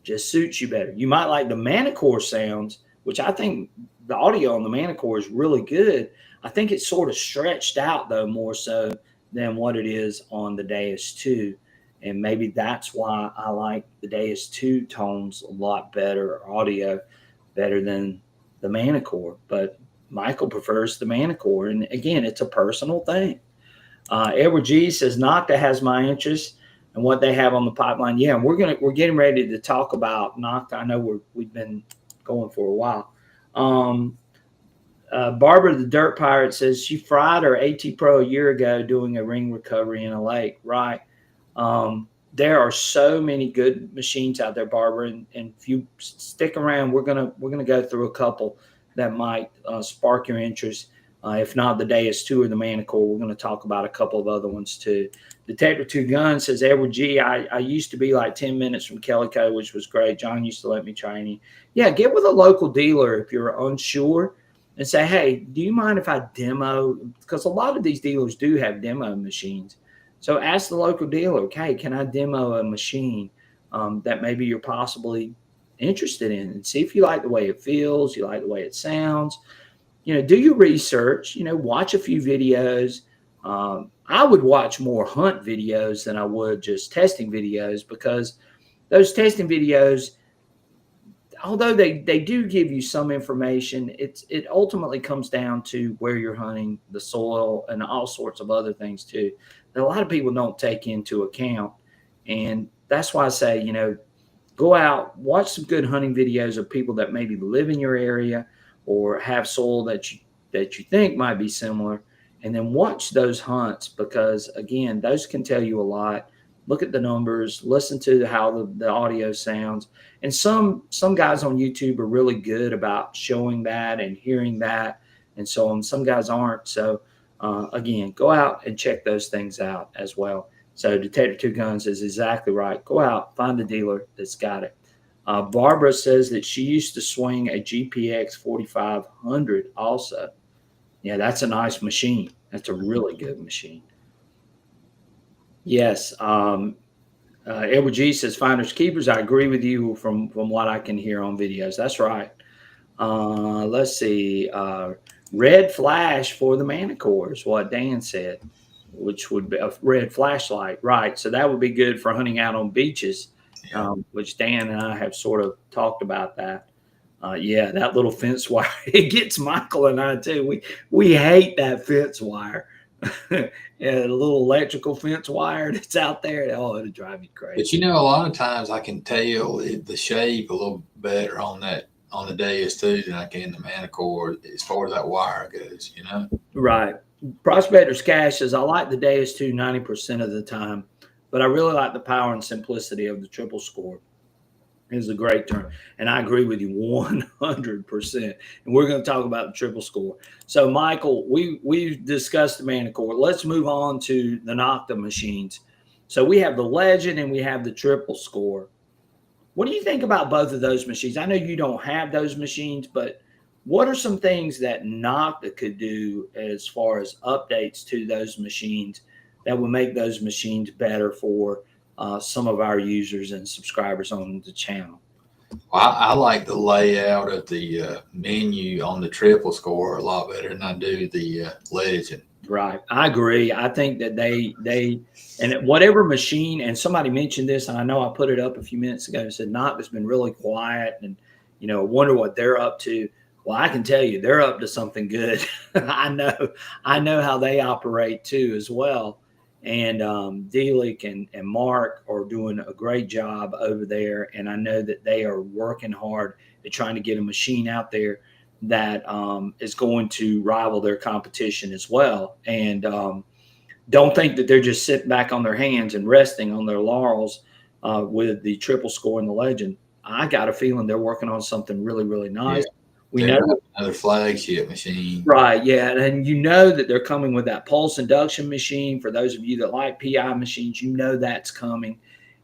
Just suits you better. You might like the Manticore sounds, which I think the audio on the Manticore is really good. I think it's sort of stretched out, though, more so than what it is on the Deus II. And maybe that's why I like the Deus II tones a lot better, audio better than the Manticore. But Michael prefers the Manticore. And again, it's a personal thing. Edward G says Nokta has my interest and what they have on the pipeline. Yeah, we're getting ready to talk about Nokta. I know we've been going for a while. Barbara the Dirt Pirate says she fried her AT Pro a year ago doing a ring recovery in a lake. Right. There are so many good machines out there, Barbara, and if you stick around, we're gonna go through a couple that might spark your interest. If not the Deus II or the Manticore, we're going to talk about a couple of other ones too. Detective 2 Gun says, Edward G, I used to be like 10 minutes from Calico, which was great. John used to let me try any. Yeah, get with a local dealer if you're unsure and say, hey, do you mind if I demo? Because a lot of these dealers do have demo machines. So ask the local dealer, okay, can I demo a machine that maybe you're possibly interested in, and see if you like the way it feels, you like the way it sounds. Do your research, watch a few videos. I would watch more hunt videos than I would just testing videos, because those testing videos, although they do give you some information, it ultimately comes down to where you're hunting, the soil, and all sorts of other things too, that a lot of people don't take into account. And that's why I say, go out, watch some good hunting videos of people that maybe live in your area or have soil that you think might be similar, and then watch those hunts, because again, those can tell you a lot. Look at the numbers, listen to how the audio sounds. And some guys on YouTube are really good about showing that and hearing that and so on. Some guys aren't. So again, go out and check those things out as well. So Detective 2 Guns is exactly right. Go out, find a dealer that's got it. Barbara says that she used to swing a GPX 4500 also. Yeah, that's a nice machine. That's a really good machine. Yes. Edward G says finders keepers. I agree with you from what I can hear on videos. That's right. Let's see. Red flash for the Manticore is what Dan said, which would be a red flashlight. Right. So that would be good for hunting out on beaches, Yeah. which Dan and I have sort of talked about that. Yeah, that little fence wire, it gets Michael and I too. We hate that fence wire. And a little electrical fence wire that's out there. Oh, it'll drive you But crazy. a lot of times I can tell the shape a little better on the Deus II than I can the Manticore as far as that wire goes. Right. Prospector's Cash says, I like the Deus 2 90% of the time, but I really like the power and simplicity of the triple score. Is a great term. And I agree with you 100%. And we're going to talk about the triple score. So, Michael, we've discussed the Manticore. Let's move on to the Nokta machines. So, we have the Legend and we have the triple score. What do you think about both of those machines? I know you don't have those machines, but what are some things that Nokta could do as far as updates to those machines that would make those machines better for some of our users and subscribers on the channel? Well, I like the layout of the menu on the triple score a lot better than I do the Legend. Right. I agree. I think that they and whatever machine, and somebody mentioned this, and I know I put it up a few minutes ago and said Nokta's been really quiet and wonder what they're up to. Well, I can tell you they're up to something good. I know how they operate too as well. And Delic and Mark are doing a great job over there. And I know that they are working hard at trying to get a machine out there that is going to rival their competition as well. And don't think that they're just sitting back on their hands and resting on their laurels with the triple score and the Legend. I got a feeling they're working on something really, really nice. Yeah, We they're know, another flagship machine. right? Yeah, and you know that they're coming with that pulse induction machine. For those of you that like PI machines, that's coming.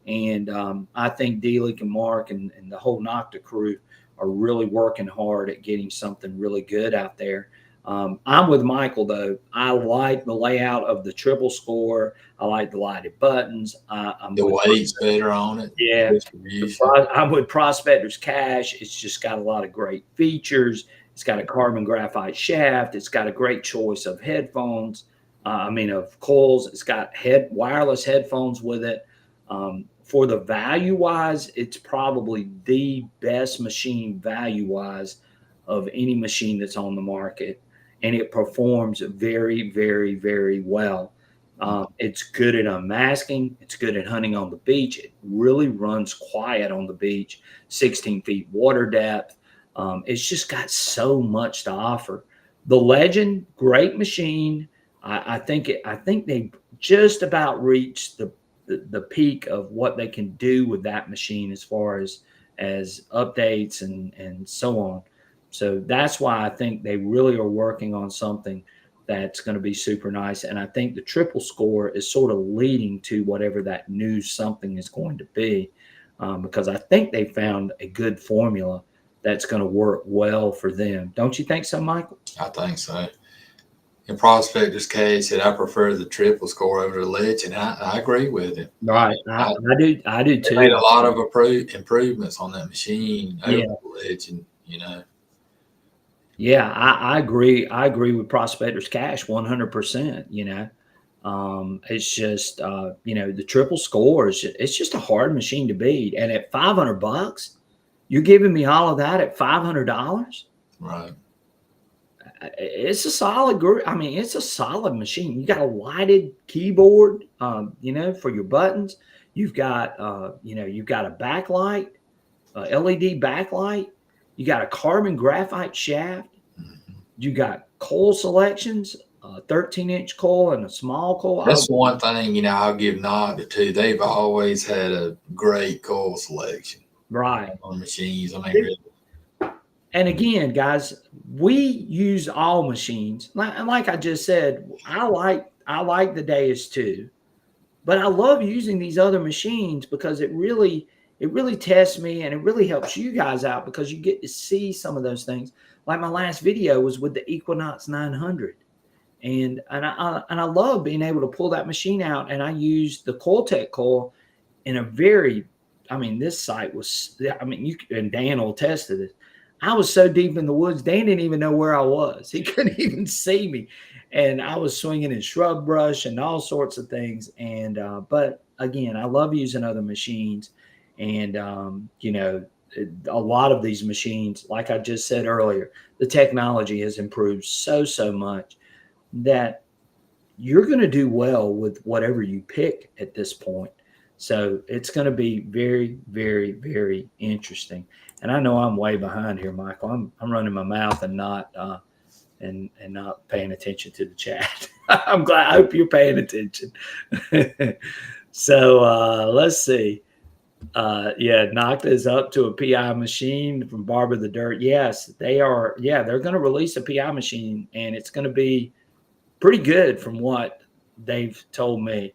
And I think Delic and Mark and the whole Nokta crew are really working hard at getting something really good out there. I'm with Michael though. I like the layout of the triple score. I like the lighted buttons. I'm The with, weight's better on it. yeah. Distribution. I'm with Prospector's Cash. It's just got a lot of great features. It's got a carbon graphite shaft. It's got a great choice of headphones. Of coils. It's got wireless headphones with it. For the value wise, it's probably the best machine value wise of any machine that's on the market, and it performs very, very, very well. It's good at unmasking. It's good at hunting on the beach. It really runs quiet on the beach. 16 feet water depth. It's just got so much to offer. The Legend, great machine. I think they just about reached the peak of what they can do with that machine as far as updates and so on. So that's why I think they really are working on something that's going to be super nice. And I think the triple score is sort of leading to whatever that new something is going to be, because I think they found a good formula that's going to work well for them. Don't you think so, Michael? I think so. In Prospector's case, I prefer the triple score over the Legend. I agree with it. Right. I do. I do They too. made a lot of improvements on that machine over Yeah. the Legend. Yeah, I agree. I agree with Prospector's Cash 100%. It's just the triple score it's just a hard machine to beat. And at $500, you're giving me all of that at $500. Right. It's a solid group. It's a solid machine. You got a lighted keyboard, for your buttons. You've got you've got a backlight, LED backlight. You got a carbon graphite shaft. You got coil selections, a 13-inch coil and a small coil. That's one thing, I'll give Nokta to. They've always had a great coil selection. Right. On machines. Really. And again, guys, we use all machines. Like I just said, I like the Deus II, but I love using these other machines because it really tests me and it really helps you guys out because you get to see some of those things. Like my last video was with the Equinox 900, And I love being able to pull that machine out, and I use the Coiltech coil in a very, I mean, this site was, I mean, and Dan will attest to this. I was so deep in the woods, Dan didn't even know where I was. He couldn't even see me. And I was swinging in shrub brush and all sorts of things. And, but again, I love using other machines. And, a lot of these machines, like I just said earlier, the technology has improved so much that you're going to do well with whatever you pick at this point. So it's going to be very, very, very interesting. And I know I'm way behind here, Michael. I'm running my mouth and not and not paying attention to the chat. I'm glad. I hope you're paying attention. So let's see. Yeah, Nokta is up to a PI machine from Barber the Dirt. Yes, they are. Yeah, they're going to release a PI machine, and it's going to be pretty good from what they've told me.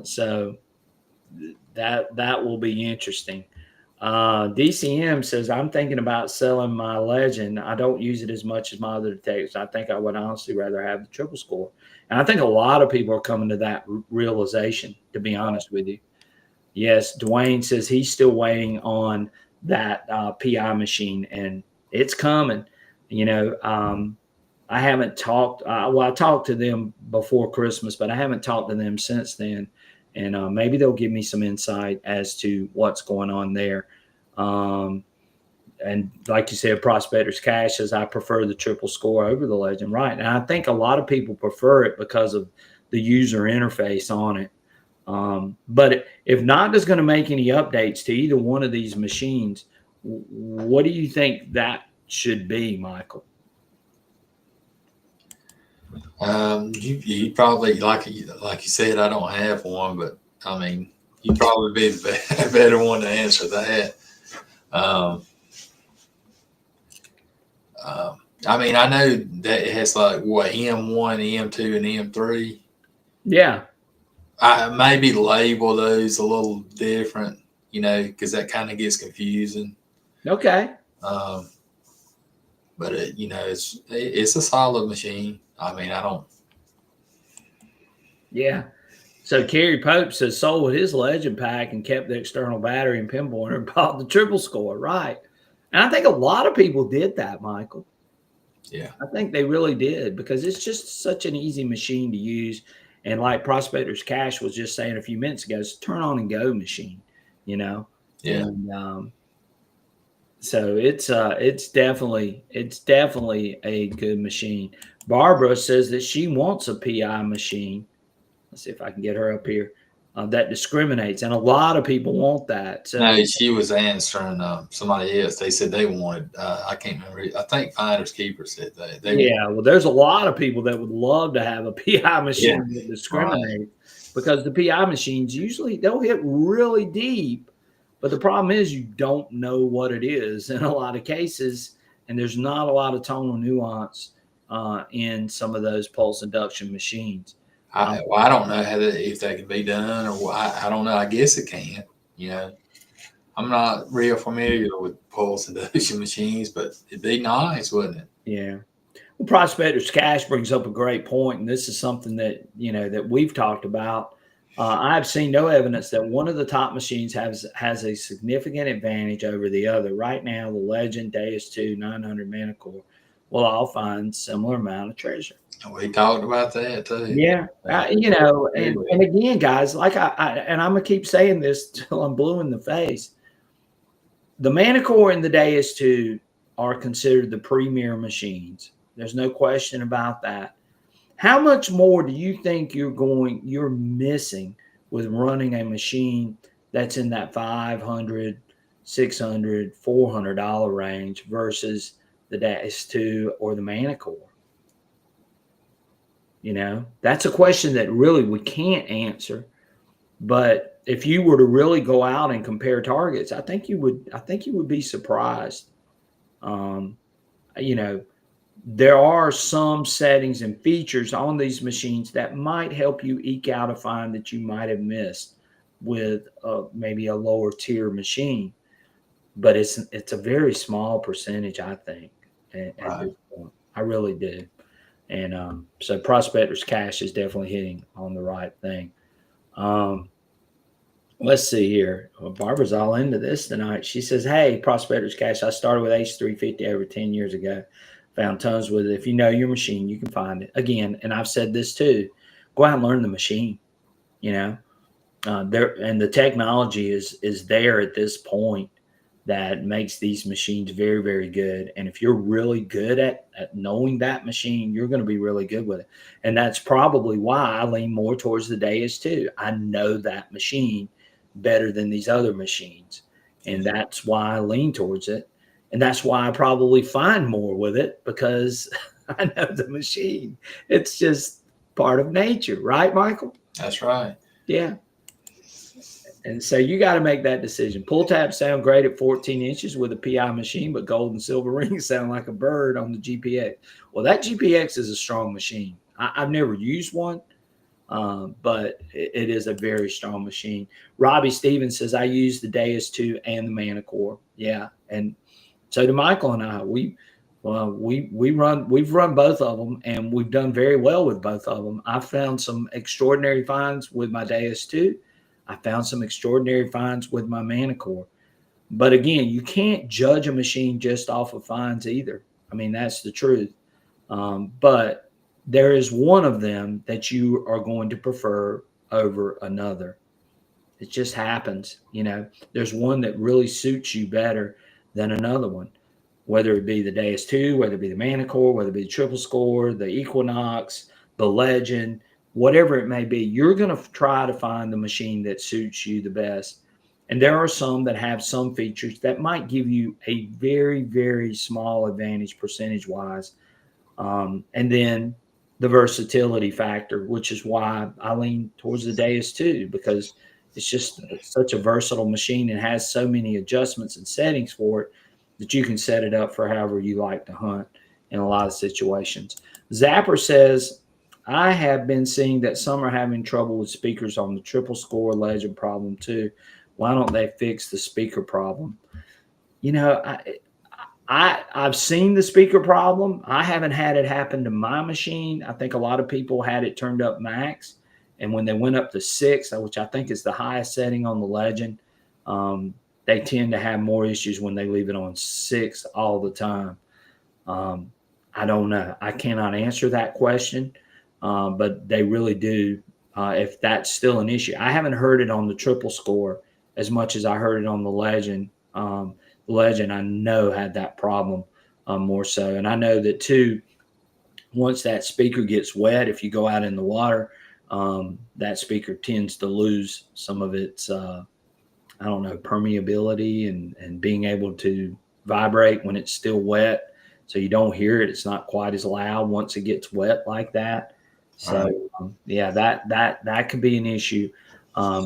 So that will be interesting. DCM says, I'm thinking about selling my Legend. I don't use it as much as my other detectors. I think I would honestly rather have the triple score. And I think a lot of people are coming to that realization, to be honest with you. Yes, Dwayne says he's still waiting on that PI machine, and it's coming. I haven't talked. I talked to them before Christmas, but I haven't talked to them since then. And maybe they'll give me some insight as to what's going on there. And like you said, Prospector's Cash says, I prefer the triple score over the Legend. Right. And I think a lot of people prefer it because of the user interface on it. But if Nokta's going to make any updates to either one of these machines, what do you think that should be, Michael? You probably, like you said, I don't have one, but I mean, you'd probably be the better one to answer that. I mean, I know that it has like what, M1, M2, and M3. Yeah. I maybe label those a little different, because that kind of gets confusing. Okay. But it's a solid machine. I mean, I don't. Yeah. So Kerry Pope says sold his Legend pack and kept the external battery and pinpointer and bought the triple score. Right. And I think a lot of people did that, Michael. Yeah. I think they really did, because it's just such an easy machine to use. And like Prospector's Cash was just saying a few minutes ago, it's a turn on and go machine, Yeah. And so it's definitely a good machine. Barbara says that she wants a PI machine. Let's see if I can get her up here. That discriminates, and a lot of people want that. So No, she was answering somebody else. They said they wanted. I can't remember. I think Finders Keepers said that. Well, there's a lot of people that would love to have a PI machine that discriminates, right? Because the PI machines usually they'll hit really deep, but the problem is you don't know what it is in a lot of cases, and there's not a lot of tonal nuance in some of those pulse induction machines. I don't know if that can be done, or I don't know. I guess it can. I'm not real familiar with pulse induction machines, but it'd be nice, wouldn't it? Yeah. Well, Prospector's Cash brings up a great point, and this is something that that we've talked about. I've seen no evidence that one of the top machines has a significant advantage over the other. Right now, the Legend, Deus II, 900 Manticore will all find similar amount of treasure. We talked about that too. Yeah, and again, guys, like and I'm gonna keep saying this till I'm blue in the face. The Manticore and the Deus II are considered the premier machines. There's no question about that. How much more do you think you're missing with running a machine that's in that $500, $600, $400 range versus the Deus II or the Manticore? That's a question that really we can't answer. But if you were to really go out and compare targets, I think you would be surprised. There are some settings and features on these machines that might help you eke out a find that you might have missed with maybe a lower tier machine. But it's a very small percentage, I think, at this point. I really do. And so Prospector's Cash is definitely hitting on the right thing. Um, let's see here. Well, Barbara's all into this tonight. She says, "Hey, Prospector's Cash. I started with H350 over 10 years ago. Found tons with it. If you know your machine, you can find it." Again, and I've said this too. Go out and learn the machine. You know, there and the technology is there at this point that makes these machines very, very good. And if you're really good at knowing that machine, you're going to be really good with it. And that's probably why I lean more towards the Deus II. I know that machine better than these other machines. And that's why I lean towards it. And that's why I probably find more with it, because I know the machine. It's just part of nature, right, Michael? That's right. Yeah. And so you got to make that decision. Pull tabs sound great at 14 inches with a PI machine, but gold and silver rings sound like a bird on the GPX. Well, that GPX is a strong machine. I've never used one, but it is a very strong machine. Robbie Stevens says, "I use the Deus II and the Manticore." Yeah, and so do Michael and I. We've run both of them, and we've done very well with both of them. I found some extraordinary finds with my Deus II. I found some extraordinary finds with my Manticore. But again, you can't judge a machine just off of finds either. I mean, that's the truth. But there is one of them that you are going to prefer over another. It just happens. There's one that really suits you better than another one, whether it be the Deus II, whether it be the Manticore, whether it be the Triple Score, the Equinox, the Legend, whatever it may be. You're going to try to find the machine that suits you the best. And there are some that have some features that might give you a very, very small advantage percentage-wise. And then the versatility factor, which is why I lean towards the Deus II, because it's just such a versatile machine and has so many adjustments and settings for it that you can set it up for however you like to hunt in a lot of situations. Zapper says, "I have been seeing that some are having trouble with speakers on the Triple Score Legend problem too. Why don't they fix the speaker problem?" I've seen the speaker problem. I haven't had it happen to my machine. I think a lot of people had it turned up max, and when they went up to 6, which I think is the highest setting on the Legend, they tend to have more issues when they leave it on 6 all the time. I don't know. I cannot answer that question, but they really do. If that's still an issue, I haven't heard it on the Triple Score as much as I heard it on the Legend. The Legend, I know, had that problem more so, and I know that too. Once that speaker gets wet, if you go out in the water, that speaker tends to lose some of its permeability and being able to vibrate when it's still wet. So you don't hear it. It's not quite as loud once it gets wet like that. So yeah, that could be an issue.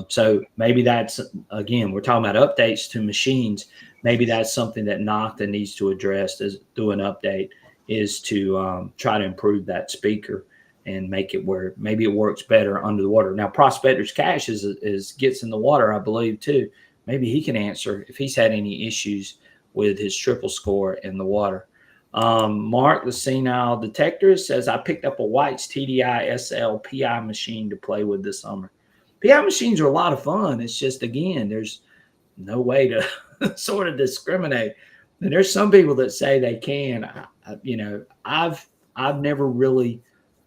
So maybe that's, again, we're talking about updates to machines. Maybe that's something that Nokta needs to address through an update, is to try to improve that speaker and make it where maybe it works better under the water. Now, Prospector's Cash gets in the water, I believe, too. Maybe he can answer if he's had any issues with his Triple Score in the water. Mark, the Senile Detector, says, "I picked up a White's TDI SL PI machine to play with this summer." PI machines are a lot of fun. It's just, again, there's no way to sort of discriminate. And there's some people that say they can. I've never really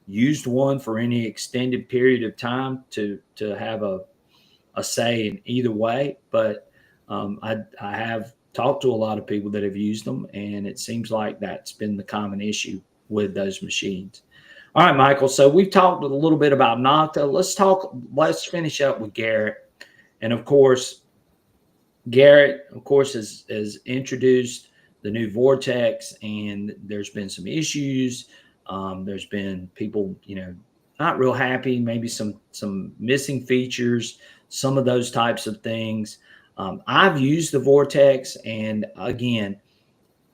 used one for any extended period of time to have a say in either way, but I have talked to a lot of people that have used them, and it seems like that's been the common issue with those machines. All right, Michael. So we've talked a little bit about Nokta. Let's finish up with Garrett. And of course, Garrett, of course, has introduced the new Vortex, and there's been some issues. There's been people, not real happy, maybe some missing features, some of those types of things. I've used the Vortex, and again,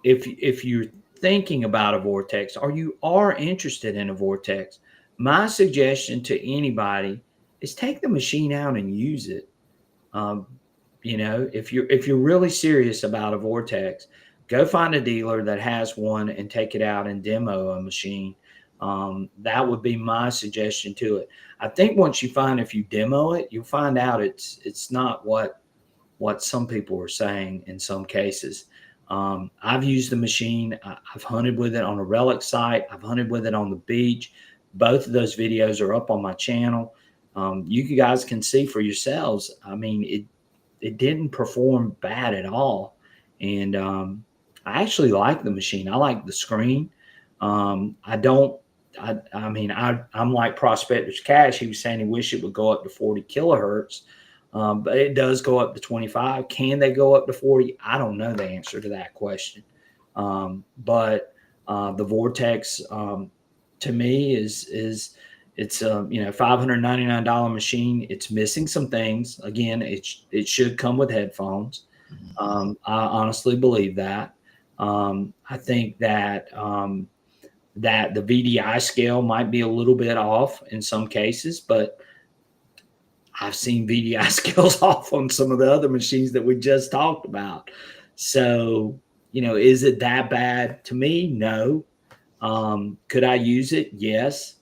if you're thinking about a Vortex or you are interested in a Vortex, my suggestion to anybody is take the machine out and use it. Um, if you're really serious about a Vortex, go find a dealer that has one and take it out and demo a machine. That would be my suggestion to it. I think once you find, if you demo it, you'll find out it's not what some people are saying in some cases. I've used the machine. I've hunted with it on a relic site. I've hunted with it on the beach. Both of those videos are up on my channel. You guys can see for yourselves. I mean, it didn't perform bad at all. And I actually like the machine. I like the screen. I don't, I mean, I'm like Prospector's Cash. He was saying he wished it would go up to 40 kilohertz. But it does go up to 25. Can they go up to 40? I don't know the answer to that question. But the Vortex, to me, is it's a $599 machine. It's missing some things. Again, it should come with headphones. I honestly believe that. I think that that the VDI scale might be a little bit off in some cases, but I've seen VDI scales off on some of the other machines that we just talked about. So, is it that bad? To me, no. Could I use it? Yes.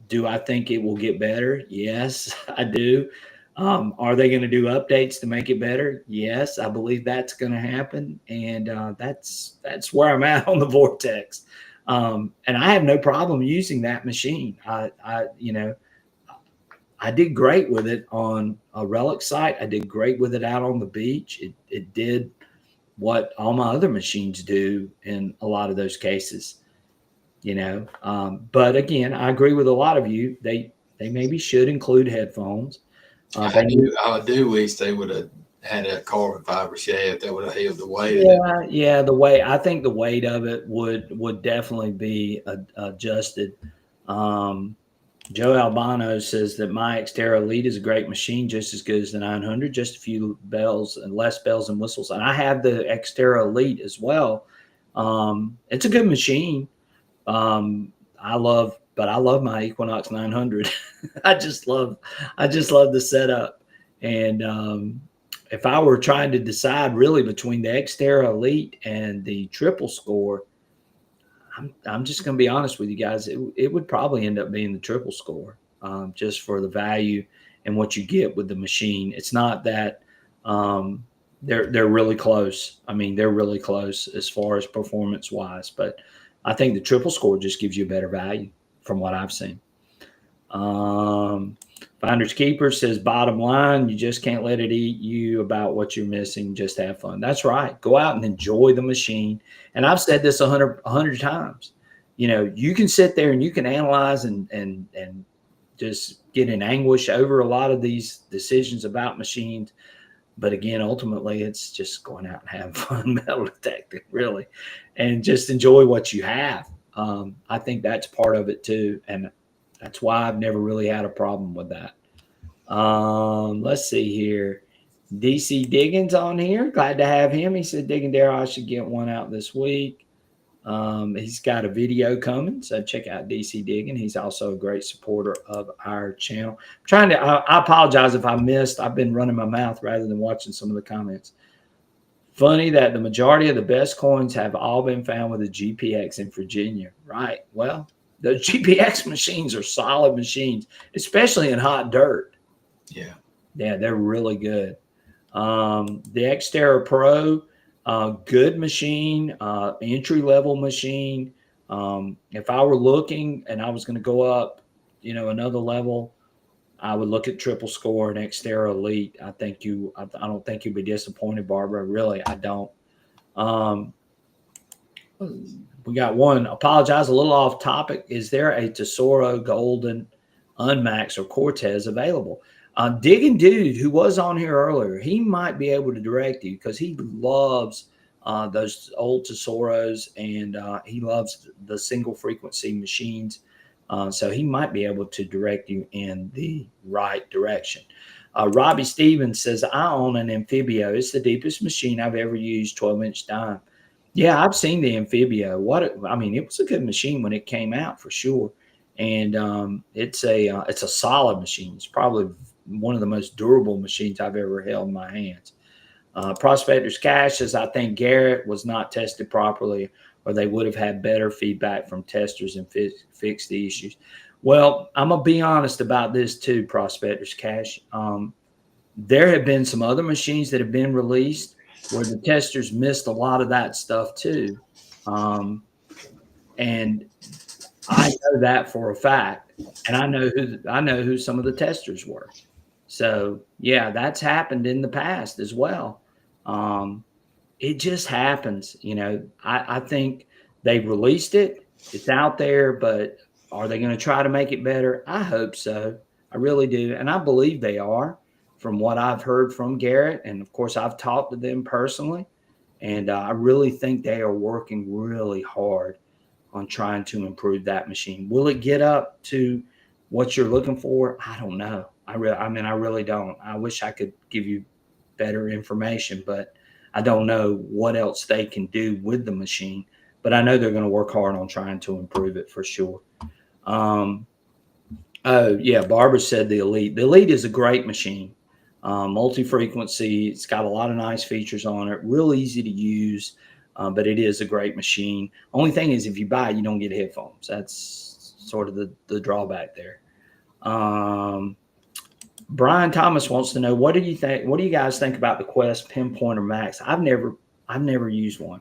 Do I think it will get better? Yes, I do. Are they going to do updates to make it better? Yes, I believe that's going to happen, and that's where I'm at on the Vortex. And I have no problem using that machine. I did great with it on a relic site. I did great with it out on the beach. It did what all my other machines do in a lot of those cases, But again, I agree with a lot of you. They maybe should include headphones. I do wish they would have had that carbon fiber shaft that would have held the weight of it. Yeah, I think the weight of it would definitely be adjusted. Joe Albano says that my Xterra Elite is a great machine, just as good as the 900, just a few bells and less bells and whistles. And I have the Xterra Elite as well. It's a good machine. I love my Equinox 900. I just love the setup. And if I were trying to decide really between the Xterra Elite and the triple score, I'm just going to be honest with you guys. It would probably end up being the triple score, just for the value and what you get with the machine. It's not that they're really close. I mean, they're really close as far as performance wise, but I think the triple score just gives you a better value from what I've seen. Finders Keeper says, bottom line, you just can't let it eat you about what you're missing. Just have fun. That's right. Go out and enjoy the machine. And I've said this 100 times. You can sit there and you can analyze and just get in anguish over a lot of these decisions about machines. But again, ultimately, it's just going out and having fun metal detecting, really, and just enjoy what you have. I think that's part of it too. And that's why I've never really had a problem with that. Let's see here. DC Diggins on here. Glad to have him. He said, Diggin' Daryl, I should get one out this week. He's got a video coming, so check out DC Diggin'. He's also a great supporter of our channel. I apologize if I missed. I've been running my mouth rather than watching some of the comments. Funny that the majority of the best coins have all been found with a GPX in Virginia. Right. Well, the GPX machines are solid machines, especially in hot dirt. Yeah, they're really good. The Xterra Pro, good machine, entry level machine. If I were looking and I was going to go up, another level, I would look at triple score and Xterra Elite. I don't think you'd be disappointed, Barbara. Really, I don't. We got one. Apologize, a little off topic. Is there a Tesoro Golden Unmax or Cortez available? Digging Dude, who was on here earlier, he might be able to direct you because he loves those old Tesoros and he loves the single frequency machines. So he might be able to direct you in the right direction. Robbie Stevens says, I own an Amphibio. It's the deepest machine I've ever used, 12-inch dime. Yeah, I've seen the Amphibio. It was a good machine when it came out for sure. And it's a solid machine. It's probably one of the most durable machines I've ever held in my hands. Prospector's Cash says, I think Garrett was not tested properly or they would have had better feedback from testers and fixed the issues. Well, I'm going to be honest about this too, Prospectors Cash. There have been some other machines that have been released where the testers missed a lot of that stuff too. And I know that for a fact, and I know who some of the testers were. So yeah, that's happened in the past as well. It just happens, I think they've released it, it's out there, but are they going to try to make it better? I hope so. I really do. And I believe they are, from what I've heard from Garrett. And of course, I've talked to them personally. And I really think they are working really hard on trying to improve that machine. Will it get up to what you're looking for? I don't know. I really don't. I wish I could give you better information, but I don't know what else they can do with the machine. But I know they're going to work hard on trying to improve it for sure. Oh yeah, Barbara said the Elite. The Elite is a great machine. Multi-frequency. It's got a lot of nice features on it. Real easy to use. But it is a great machine. Only thing is, if you buy it, you don't get headphones. That's sort of the drawback there. Brian Thomas wants to know, what do you think? What do you guys think about the Quest Pinpointer Max? I've never used one.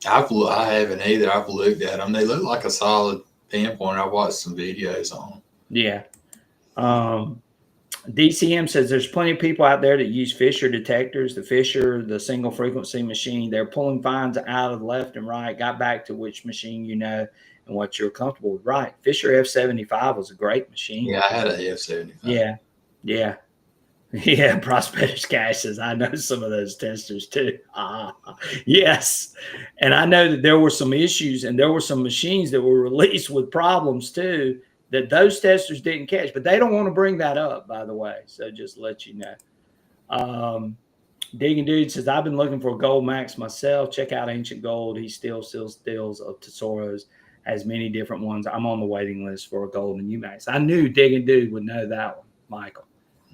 I haven't either. I've looked at them. They look like a solid pinpointer. I watched some videos on them. Yeah. DCM says there's plenty of people out there that use Fisher detectors. The Fisher, the single frequency machine, they're pulling fines out of the left and right. Got back to which machine and what you're comfortable with. Right. Fisher F75 was a great machine. Yeah, I had a F75. Yeah. Yeah. Prospectors Cash says, I know some of those testers too. Yes. And I know that there were some issues, and there were some machines that were released with problems too, that those testers didn't catch, but they don't want to bring that up, by the way. So just to let you know. Digging Dude says, I've been looking for a Gold Max myself. Check out Ancient Gold. He still sells deals of Tesoro's, has many different ones. I'm on the waiting list for a Gold and U-Max. I knew Digging Dude would know that one, Michael.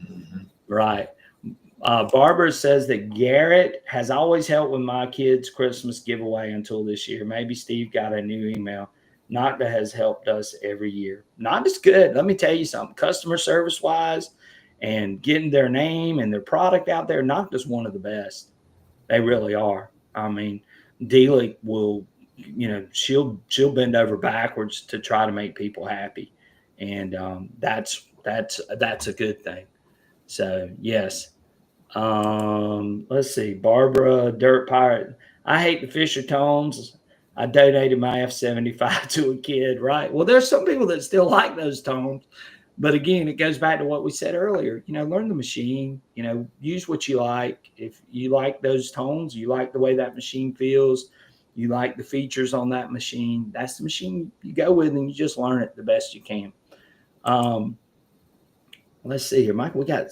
Mm-hmm. Right. Barbara says that Garrett has always helped with my kids' Christmas giveaway until this year. Maybe Steve got a new email. Nokta has helped us every year. Nokta's good. Let me tell you something. Customer service wise and getting their name and their product out there, Nokta's one of the best. They really are. I mean, Deelick will, she'll bend over backwards to try to make people happy. And that's a good thing. So yes. Let's see. Barbara Dirt Pirate. I hate the Fisher tones. I donated my F75 to a kid, right? Well, there's some people that still like those tones. But again, it goes back to what we said earlier. Learn the machine, use what you like. If you like those tones, you like the way that machine feels, you like the features on that machine, that's the machine you go with, and you just learn it the best you can. Let's see here, Mike. We got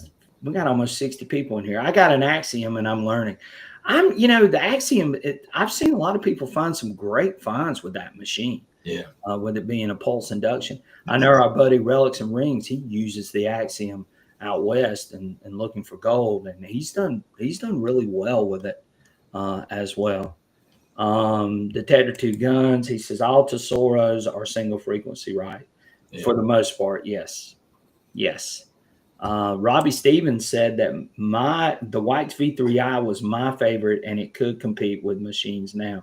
almost 60 people in here. I got an Axiom and I'm learning. The Axiom, I've seen a lot of people find some great finds with that machine. Yeah. With it being a pulse induction. I know our buddy Relics and Rings, he uses the Axiom out west and looking for gold, and he's done really well with it as well. Detector 2 guns, he says all Tesoros are single frequency, right? Yeah. For the most part, yes. Robbie Stevens said that the White's V3i was my favorite, and it could compete with machines now.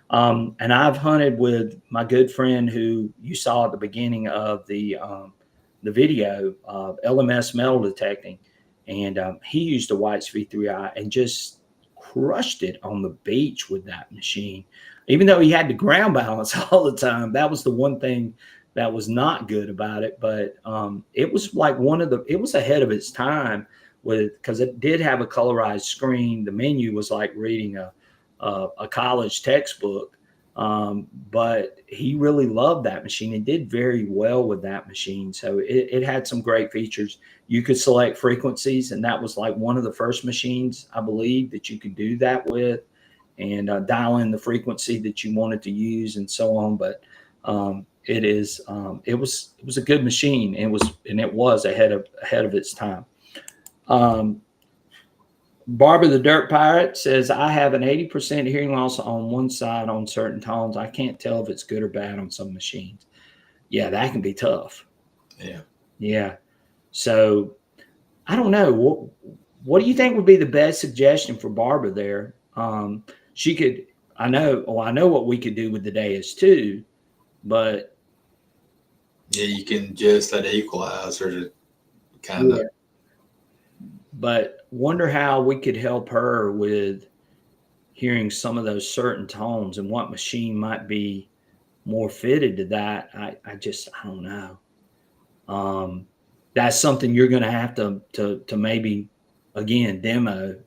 And I've hunted with my good friend who you saw at the beginning of the video, LMS metal detecting, and he used a White's V3i and just crushed it on the beach with that machine. Even though he had to ground balance all the time, that was the one thing that was not good about it. But it was like it was ahead of its time because it did have a colorized screen. The menu was like reading a college textbook, but he really loved that machine and did very well with that machine. So it had some great features. You could select frequencies, and that was like one of the first machines, I believe, that you could do that with, and dial in the frequency that you wanted to use and so on. But it was a good machine, and it was ahead of its time. Barbara the Dirt Pirate says, I have an 80% hearing loss on one side on certain tones. I can't tell if it's good or bad on some machines. Yeah, that can be tough. Yeah. Yeah. So I don't know. What do you think would be the best suggestion for Barbara there? She could, I know what we could do with the Deus II, but Yeah, you can adjust that equalizer to kind yeah, of. but wonder how we could help her with hearing some of those certain tones and what machine might be more fitted to that. I don't know. Um, that's something you're going to have to maybe again demo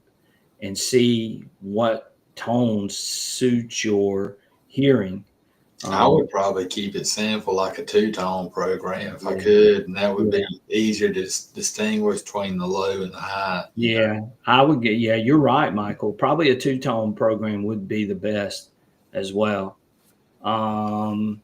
and see what tones suit your hearing. I Um, would probably keep it simple, like a two-tone program if I yeah, could, and that would yeah, be easier to distinguish between the low and the high. yeah. I would get. Yeah, you're right, Michael. Probably a two-tone program would be the best as well. Um,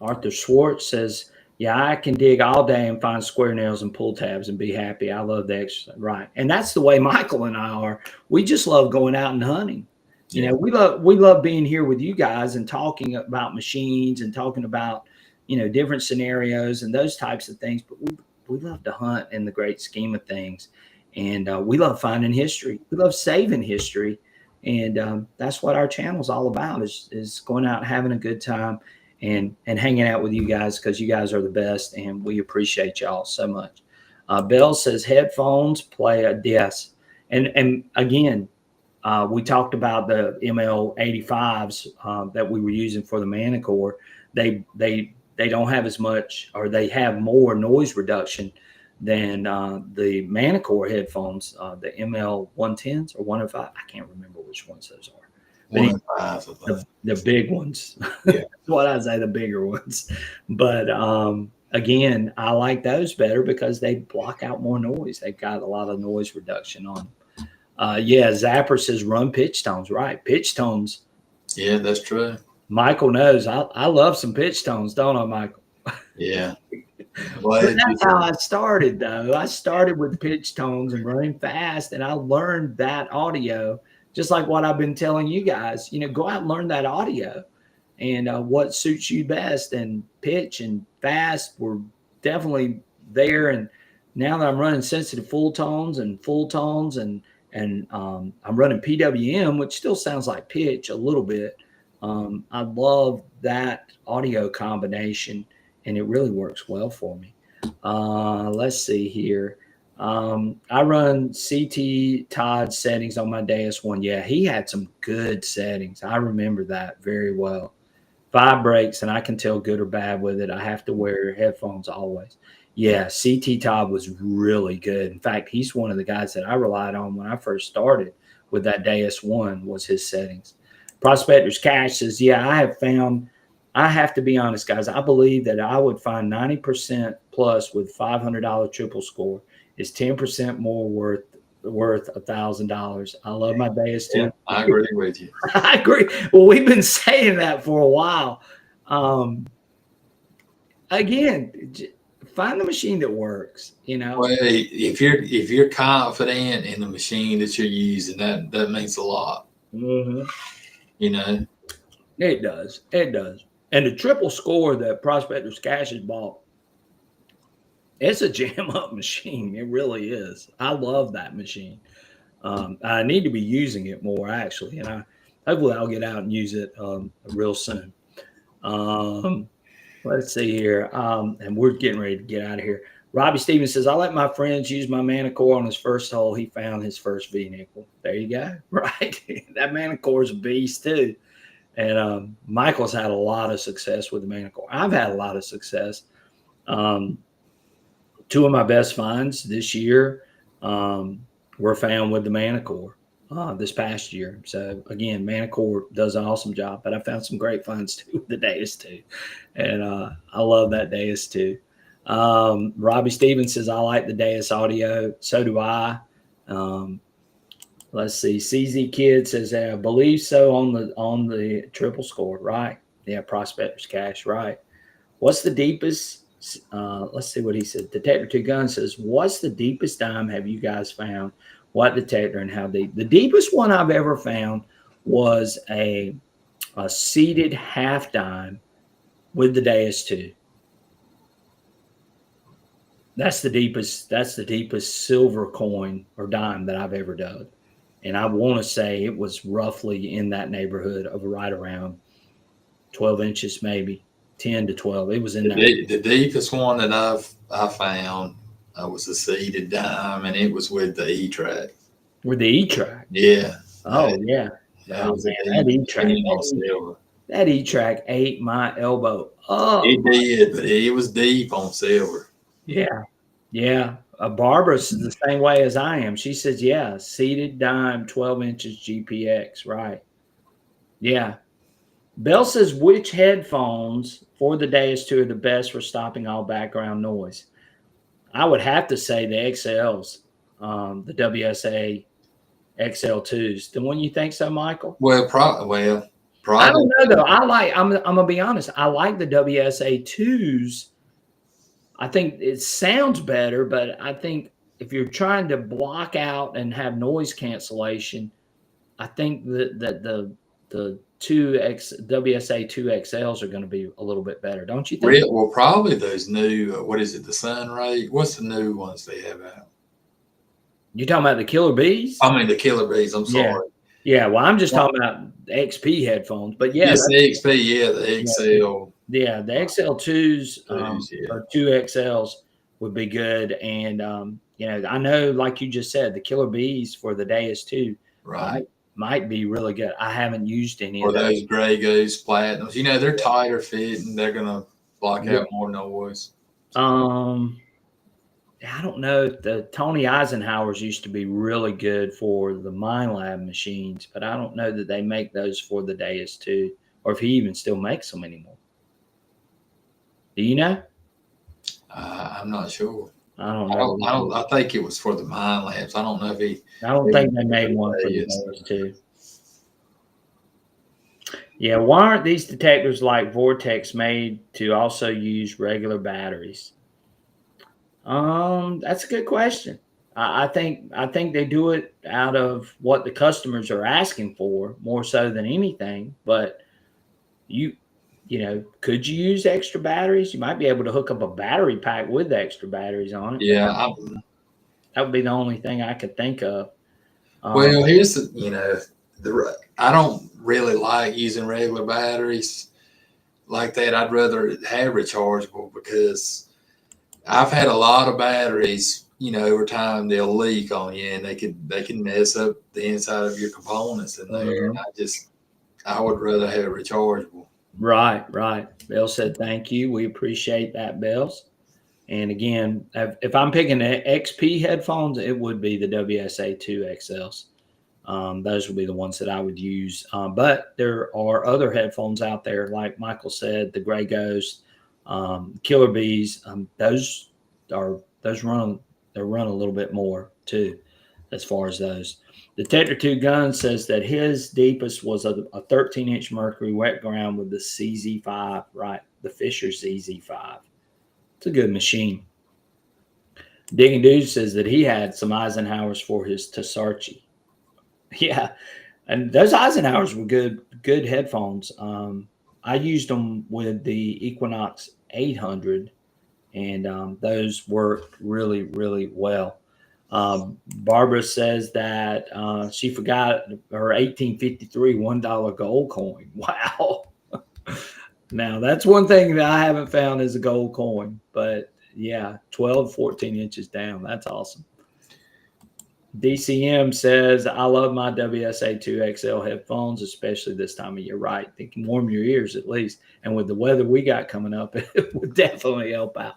Arthur Schwartz says, "Yeah, I can dig all day and find square nails and pull tabs and be happy. I love the exercise." Right, and that's the way Michael and I are. We just love going out and hunting. Yeah. We love being here with you guys and talking about machines and talking about different scenarios and those types of things. But we love to hunt in the great scheme of things, and we love finding history. We love saving history, and that's what our channel's all about: is going out and having a good time and hanging out with you guys, because you guys are the best and we appreciate y'all so much. Bill says headphones play a yes, and again, we talked about the ML85s that we were using for the Manticore. They don't have as much, or they have more noise reduction than the Manticore headphones, the ML110s or 105. I can't remember which ones those are. But 1 and 5. the big ones. Yeah. That's what I say, the bigger ones. But again, I like those better because they block out more noise. They've got a lot of noise reduction on them. Yeah, Zapper says run pitch tones. Right, pitch tones. Yeah, that's true. Michael knows I love some pitch tones, don't I, Michael? Yeah. But Glad you that's how I started, though. I started with pitch tones and running fast, and I learned that audio, just like what I've been telling you guys. Go out and learn that audio and what suits you best. And pitch and fast were definitely there. And now that I'm running sensitive full tones and I'm running PWM, which still sounds like pitch a little bit. I love that audio combination, and it really works well for me. Let's see here. I run CT Todd settings on my Deus One. Yeah, he had some good settings. I remember that very well. 5 breaks, and I can tell good or bad with it. I have to wear headphones always. Yeah, CT Todd was really good. In fact, he's one of the guys that I relied on when I first started with that Deus One, was his settings. Prospector's Cash says, yeah, I have to be honest, guys. I believe that I would find 90% plus with $500 triple score is 10% more worth $1,000. I love my Deus Yeah, too. I agree with you. I agree. Well, we've been saying that for a while. Again, find the machine that works. Well, if you're confident in the machine that you're using, that means a lot. Mm-hmm. It does. It does. And the triple score that Prospector's Cash has bought, it's a jam up machine. It really is. I love that machine. I need to be using it more, actually, and hopefully I'll get out and use it real soon. Let's see here, and we're getting ready to get out of here. Robbie Stevens says, I let my friends use my Manticore on his first hole. He found his first V-nickel. There you go. Right. That Manticore is a beast too. And Michael's had a lot of success with the Manticore. I've had a lot of success. 2 of my best finds this year were found with the Manticore this past year. So again, Manticore does an awesome job, but I found some great finds too with the Deus II. And I love that Deus II. Robbie Stevens says, I like the Deus audio. So do I. Let's see. CZ Kid says, I believe so on the triple score, right? Yeah, Prospector's Cash, right. What's the deepest? Let's see what he said. Detector 2 Gun says, what's the deepest dime have you guys found what detector and how deep. The deepest one I've ever found was a seated half dime with the Deus II. That's the deepest silver coin or dime that I've ever dug. And I want to say it was roughly in that neighborhood of right around 12 inches, maybe 10 to 12. It was in that. The deepest one that I found was a seated dime, and it was with the E-track. With the E-track. Yeah. Oh, yeah. That Oh, was man, that E-track. That E-track ate my elbow up. It did, but it was deep on silver. Yeah. Yeah. Barbara's the same way as I am. She says, yeah, seated dime, 12 inches GPX. Right. Yeah. Bell says, which headphones for the Deus II are the best for stopping all background noise? I would have to say the XLs, the WSA XL2s. The one you think so, Michael? Well, probably. I don't know though. I'm gonna be honest. I like the WSA 2s. I think it sounds better, but I think if you're trying to block out and have noise cancellation, I think that the WSA 2XLs are going to be a little bit better, don't you think? Well, probably those new, what is it, the Sunray? What's the new ones they have out? You're talking about the Killer Bees? I mean, the Killer Bees, I'm sorry. Yeah, well, I'm just talking about XP headphones. But yeah. Yes, the XP, yeah, the XL. Yeah, the XL2s or 2XLs would be good. And, I know, like you just said, the Killer Bees for the Deus II might be really good. I haven't used any of those. Or those Grey Goose Platinums. They're tighter fit and they're going to block out more noise. I don't know. The Tony Eisenhower's used to be really good for the Minelab machines, but I don't know that they make those for the Deus II, or if he even still makes them anymore. Do you know? I'm not sure. I don't know. I think it was for the Minelabs. I don't know if he. I don't think they made one for the Deus II. Yeah, why aren't these detectors like Vortex made to also use regular batteries? That's a good question. I think they do it out of what the customers are asking for more so than anything. But could you use extra batteries? You might be able to hook up a battery pack with extra batteries on it. Yeah, that would be the only thing I could think of. Well, here's I don't really like using regular batteries like that. I'd rather have rechargeable because I've had a lot of batteries, over time they'll leak on you and they can mess up the inside of your components in there. And I would rather have it rechargeable. Right. Bill said, thank you. We appreciate that, Bells. And again, if I'm picking the XP headphones, it would be the WSA 2XLs. Those would be the ones that I would use. But there are other headphones out there, like Michael said, the Grey Ghost, Killer Bees. Those run a little bit more too, as far as those. The Tetra 2 Gun says that his deepest was a 13-inch mercury wet ground with the CZ5, right? The Fisher CZ5. It's a good machine. Digging Dude says that he had some Eisenhowers for his Tesarchi. Yeah, and those Eisenhowers were good headphones. I used them with the Equinox 800, and those worked really, really well. Barbara says that she forgot her 1853 $1 gold coin. Wow. Now, that's one thing that I haven't found is a gold coin. But, yeah, 12, 14 inches down. That's awesome. DCM says, I love my WSA 2XL headphones, especially this time of year. Right. They can warm your ears at least. And with the weather we got coming up, it would definitely help out.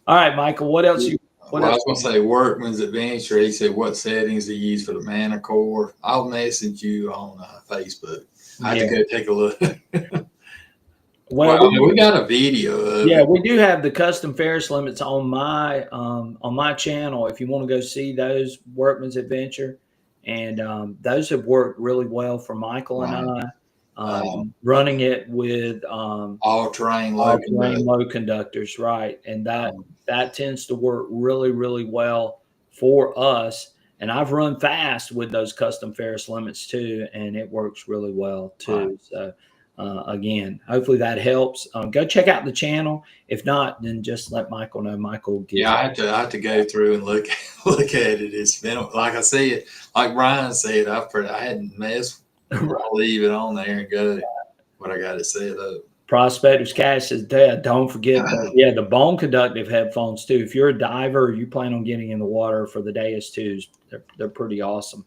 All right, Michael, what else? I was going to say Workman's Adventure. He said, what settings to use for the Manticore? I'll message you on Facebook. I have to go take a look. Well, we got a video of it. We do have the custom Ferris limits on my channel. If you want to go see those, Workman's Adventure, and those have worked really well for Michael and I. Running it with all-terrain low conductors, right? And that tends to work really, really well for us. And I've run fast with those custom Ferris limits too, and it works really well too. Right. So again, hopefully that helps. Go check out the channel. If not, then just let Michael know. Michael will get Yeah, you. I had to go through and look at it. It's been like I said, like Brian said, I hadn't messed. I'll leave it on there and go. But I got it set up. Prospectors Cash says, Dad, don't forget the bone conductive headphones too. If you're a diver or you plan on getting in the water for the Deus IIs, they're pretty awesome.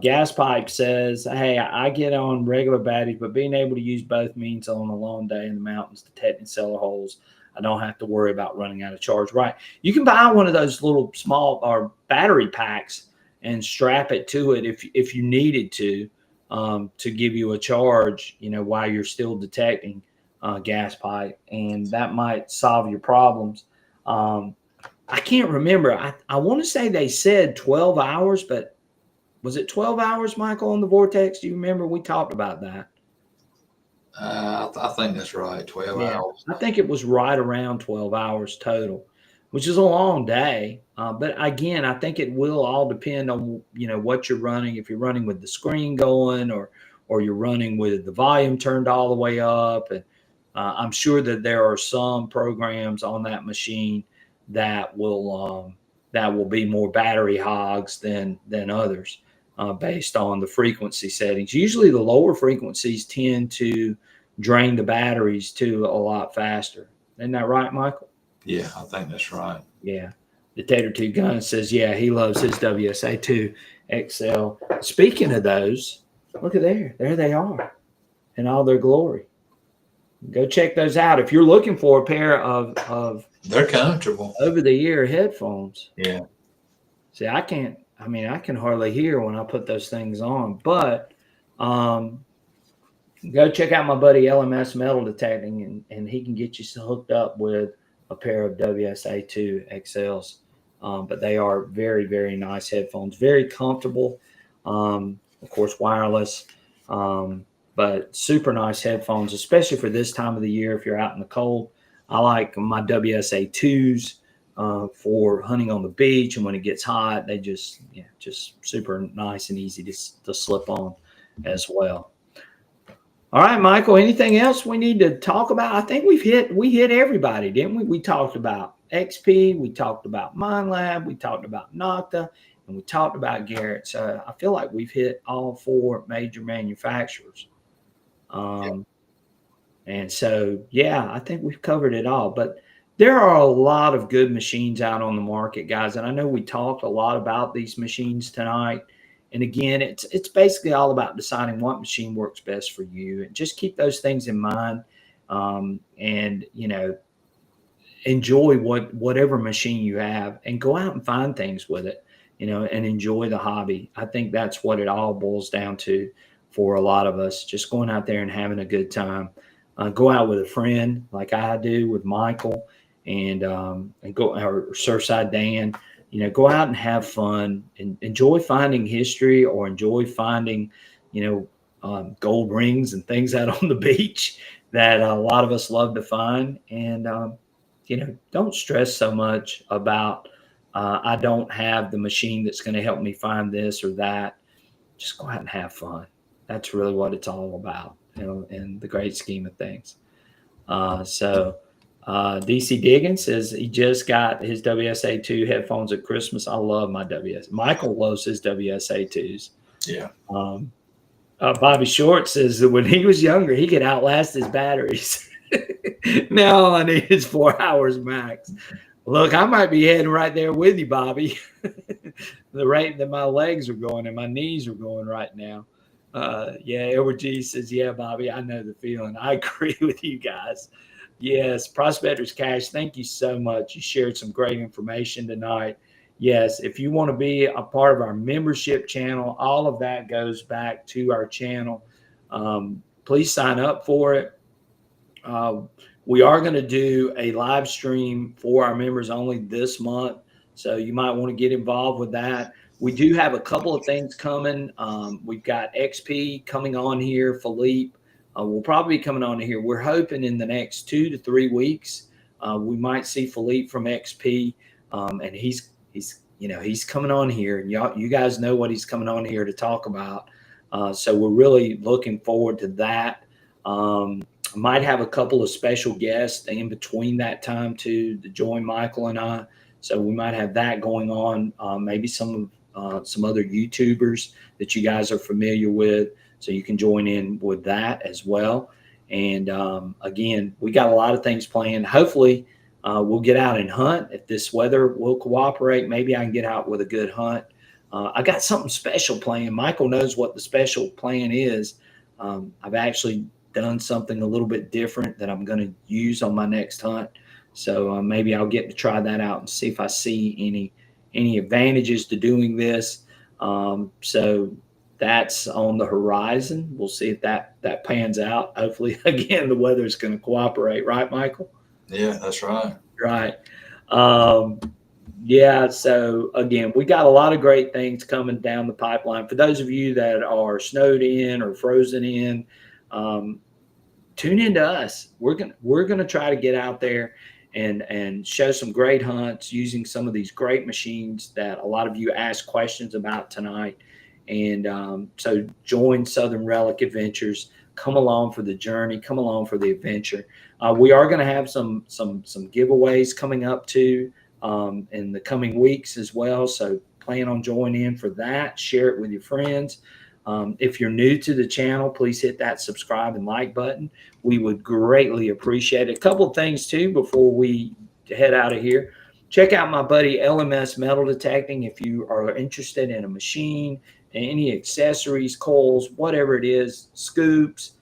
Gas Pipe says, hey, I get on regular batteries, but being able to use both means on a long day in the mountains detecting cellar holes, I don't have to worry about running out of charge. Right. You can buy one of those little small or battery packs and strap it to it if you needed to give you a charge, while you're still detecting gas pipe, and that might solve your problems. I can't remember. I want to say they said 12 hours, but was it 12 hours, Michael, on the Vortex? Do you remember? We talked about that. I think that's right. 12 Yeah, hours. I think it was right around 12 hours total, which is a long day. But again, I think it will all depend on what you're running. If you're running with the screen going, or you're running with the volume turned all the way up, and I'm sure that there are some programs on that machine that will be more battery hogs than others, based on the frequency settings. Usually, the lower frequencies tend to drain the batteries too a lot faster. Isn't that right, Michael? Yeah, I think that's right. Yeah. Dictator 2 Gun says, yeah, he loves his WSA2 XL. Speaking of those, look at there. There they are in all their glory. Go check those out. If you're looking for a pair of They're comfortable. over-the-ear headphones. Yeah. See, I can hardly hear when I put those things on, but go check out my buddy LMS Metal Detecting, and he can get you hooked up with a pair of WSA2 XLs. But they are very, very nice headphones, very comfortable. Of course, wireless, but super nice headphones, especially for this time of the year if you're out in the cold. I like my WSA2s for hunting on the beach, and when it gets hot, they just super nice and easy to slip on as well. All right, Michael, anything else we need to talk about? I think we hit everybody, didn't we? We talked about XP, we talked about Minelab, we talked about Nokta, and we talked about Garrett. So I feel like we've hit all four major manufacturers. And so, yeah, I think we've covered it all. But there are a lot of good machines out on the market, guys. And I know we talked a lot about these machines tonight. And again, it's basically all about deciding what machine works best for you, and just keep those things in mind. And enjoy whatever machine you have, and go out and find things with it, and enjoy the hobby. I think that's what it all boils down to for a lot of us. Just going out there and having a good time. Go out with a friend like I do with Michael, and go, or Surfside Dan. Go out and have fun, and enjoy finding history, or enjoy finding, gold rings and things out on the beach that a lot of us love to find. And, don't stress so much about, I don't have the machine that's going to help me find this or that. Just go out and have fun. That's really what it's all about, in the great scheme of things. DC Diggins says he just got his WSA2 headphones at Christmas. I love my Michael loves his WSA2s. Yeah. Bobby Short says that when he was younger, he could outlast his batteries. Now all I need is 4 hours max. Look, I might be heading right there with you, Bobby. The rate that my legs are going and my knees are going right now. Edward G says, yeah, Bobby, I know the feeling. I agree with you guys. Yes, Prospectors Cash, thank you so much. You shared some great information tonight. Yes, if you want to be a part of our membership channel, all of that goes back to our channel. Please sign up for it. We are going to do a live stream for our members only this month, so you might want to get involved with that. We do have a couple of things coming. We've got XP coming on here. Philippe will probably be coming on here. We're hoping in the next 2 to 3 weeks we might see Philippe from XP, and he's he's coming on here, and you guys know what he's coming on here to talk about. So we're really looking forward to that. Might have a couple of special guests in between that time too to join Michael and I. So we might have that going on. Maybe some other YouTubers that you guys are familiar with, so you can join in with that as well. And again, we got a lot of things planned. Hopefully, we'll get out and hunt if this weather will cooperate. Maybe I can get out with a good hunt. I got something special planned. Michael knows what the special plan is. I've actually done something a little bit different that I'm going to use on my next hunt. So maybe I'll get to try that out and see if I see any advantages to doing this. So that's on the horizon. We'll see if that pans out. Hopefully, again, the weather is going to cooperate, right, Michael? Yeah, that's right. Right. Yeah. So again, we got a lot of great things coming down the pipeline. For those of you that are snowed in or frozen in, tune into us. We're gonna try to get out there and show some great hunts using some of these great machines that a lot of you asked questions about tonight. And so join Southern Relic Adventures. Come along for the journey. Come along for the adventure. We are going to have some giveaways coming up too in the coming weeks as well. So plan on joining in for that. Share it with your friends. If you're new to the channel, please hit that subscribe and like button. We would greatly appreciate it. A couple of things too before we head out of here. Check out my buddy LMS Metal Detecting if you are interested in a machine, any accessories, coils, whatever it is, scoops.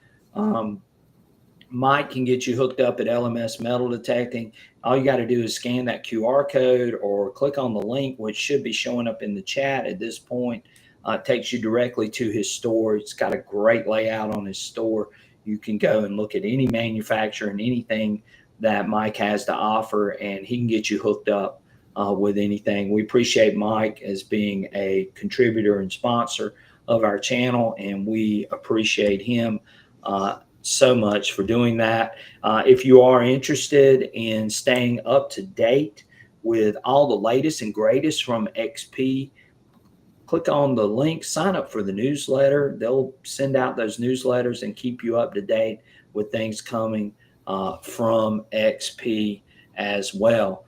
Mike can get you hooked up at LMS Metal Detecting. All you got to do is scan that QR code or click on the link, which should be showing up in the chat at this point. It takes you directly to his store. It's got a great layout on his store. You can go and look at any manufacturer and anything that Mike has to offer, and he can get you hooked up with anything. We appreciate Mike as being a contributor and sponsor of our channel, and we appreciate him so much for doing that. If you are interested in staying up to date with all the latest and greatest from XP, click on the link, sign up for the newsletter. They'll send out those newsletters and keep you up to date with things coming from XP as well.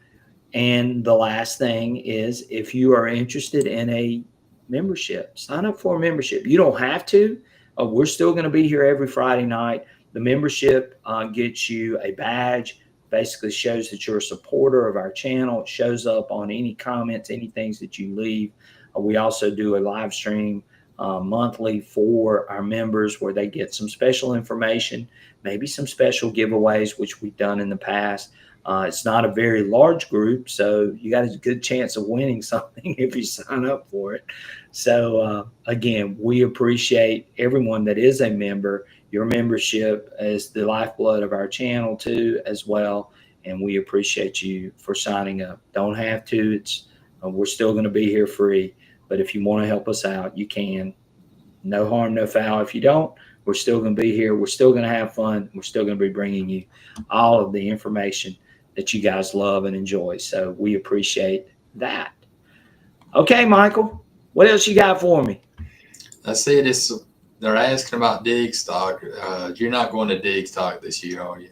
And the last thing is, if you are interested in a membership, sign up for a membership. You don't have to. We're still going to be here every Friday night. The membership gets you a badge, basically shows that you're a supporter of our channel. It shows up on any comments, any things that you leave. We also do a live stream monthly for our members where they get some special information, maybe some special giveaways, which we've done in the past. It's not a very large group, so you got a good chance of winning something if you sign up for it. So again, we appreciate everyone that is a member. Your membership is the lifeblood of our channel too, as well. And we appreciate you for signing up. Don't have to. We're still going to be here free. But if you want to help us out, you can. No harm, no foul. If you don't, we're still going to be here. We're still going to have fun. We're still going to be bringing you all of the information that you guys love and enjoy. So we appreciate that. Okay, Michael, what else you got for me? I see this. They're asking about dig stock. You're not going to dig stock this year, are you?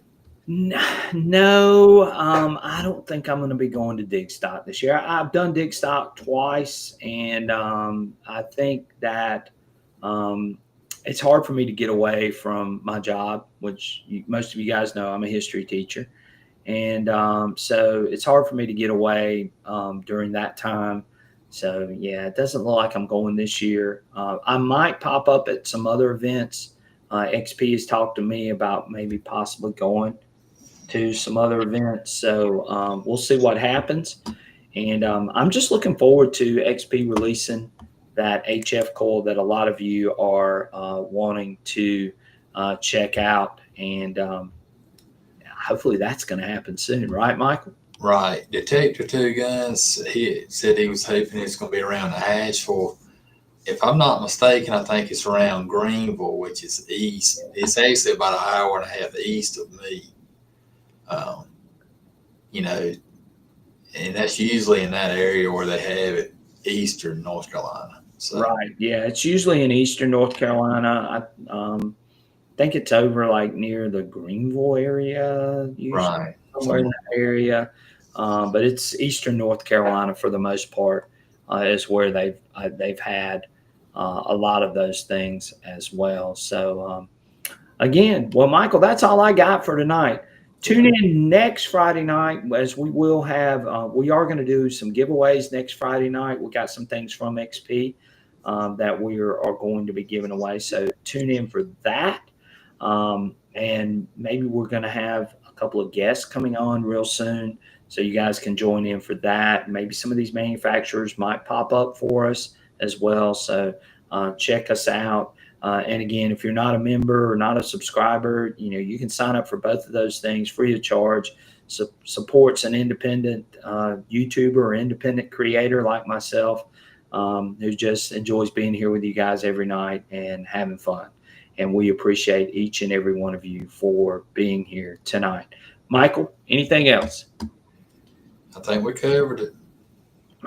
No, I don't think I'm going to be going to dig stock this year. I've done dig stock twice, and I think that it's hard for me to get away from my job, which most of you guys know I'm a history teacher. And so it's hard for me to get away during that time. So, yeah, it doesn't look like I'm going this year. I might pop up at some other events. XP has talked to me about maybe possibly going to some other events. So we'll see what happens. And I'm just looking forward to XP releasing that HF coil that a lot of you are wanting to check out. And hopefully that's going to happen soon. Right, Michael? Right. Detector 2 guns, he said he was hoping it's going to be around Asheville. If I'm not mistaken, I think it's around Greenville, which is east. It's actually about an hour and a half east of me. You know, And that's usually in that area where they have it, eastern North Carolina. So. Right. Yeah, it's usually in eastern North Carolina. I think it's over like near the Greenville area, usually Right. somewhere in that area. But it's eastern North Carolina for the most part, is where they've had a lot of those things as well. So again, well, Michael, that's all I got for tonight. Tune in next Friday night, as we will have. We are going to do some giveaways next Friday night. We got some things from XP that we are going to be giving away. So tune in for that. And maybe we're going to have a couple of guests coming on real soon, so you guys can join in for that. Maybe some of these manufacturers might pop up for us as well. So check us out. And again, if you're not a member or not a subscriber, you can sign up for both of those things free of charge. Supports an independent YouTuber or independent creator like myself, who just enjoys being here with you guys every night and having fun. And we appreciate each and every one of you for being here tonight. Michael, anything else? I think we covered it.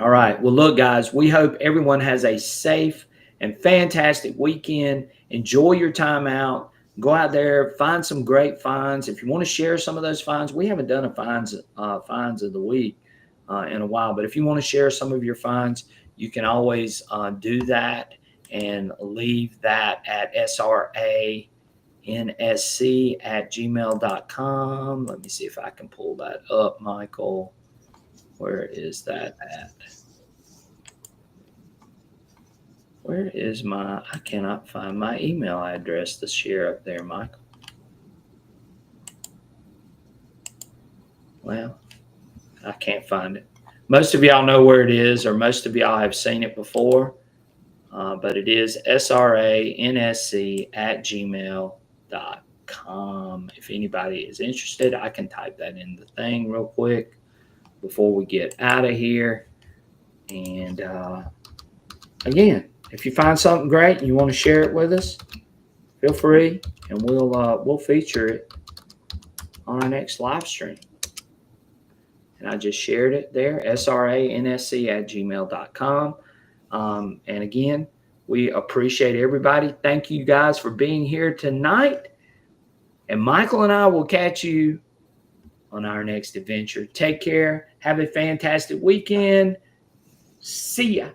All right. Well, look, guys, we hope everyone has a safe and fantastic weekend. Enjoy your time out. Go out there, find some great finds. If you want to share some of those finds, we haven't done a finds of the week in a while. But if you want to share some of your finds, you can always do that and leave that at sransc@gmail.com. Let me see if I can pull that up, Michael. Where is that at? Where is I cannot find my email address to share up there, Michael. Well, I can't find it. Most of y'all know where it is, or most of y'all have seen it before, but it is sransc@gmail.com. If anybody is interested, I can type that in the thing real quick before we get out of here. And again, if you find something great and you want to share it with us, feel free, and we'll feature it on our next live stream. And I just shared it there, sransc@gmail.com. And again, we appreciate everybody. Thank you guys for being here tonight. And Michael and I will catch you on our next adventure. Take care. Have a fantastic weekend. See ya.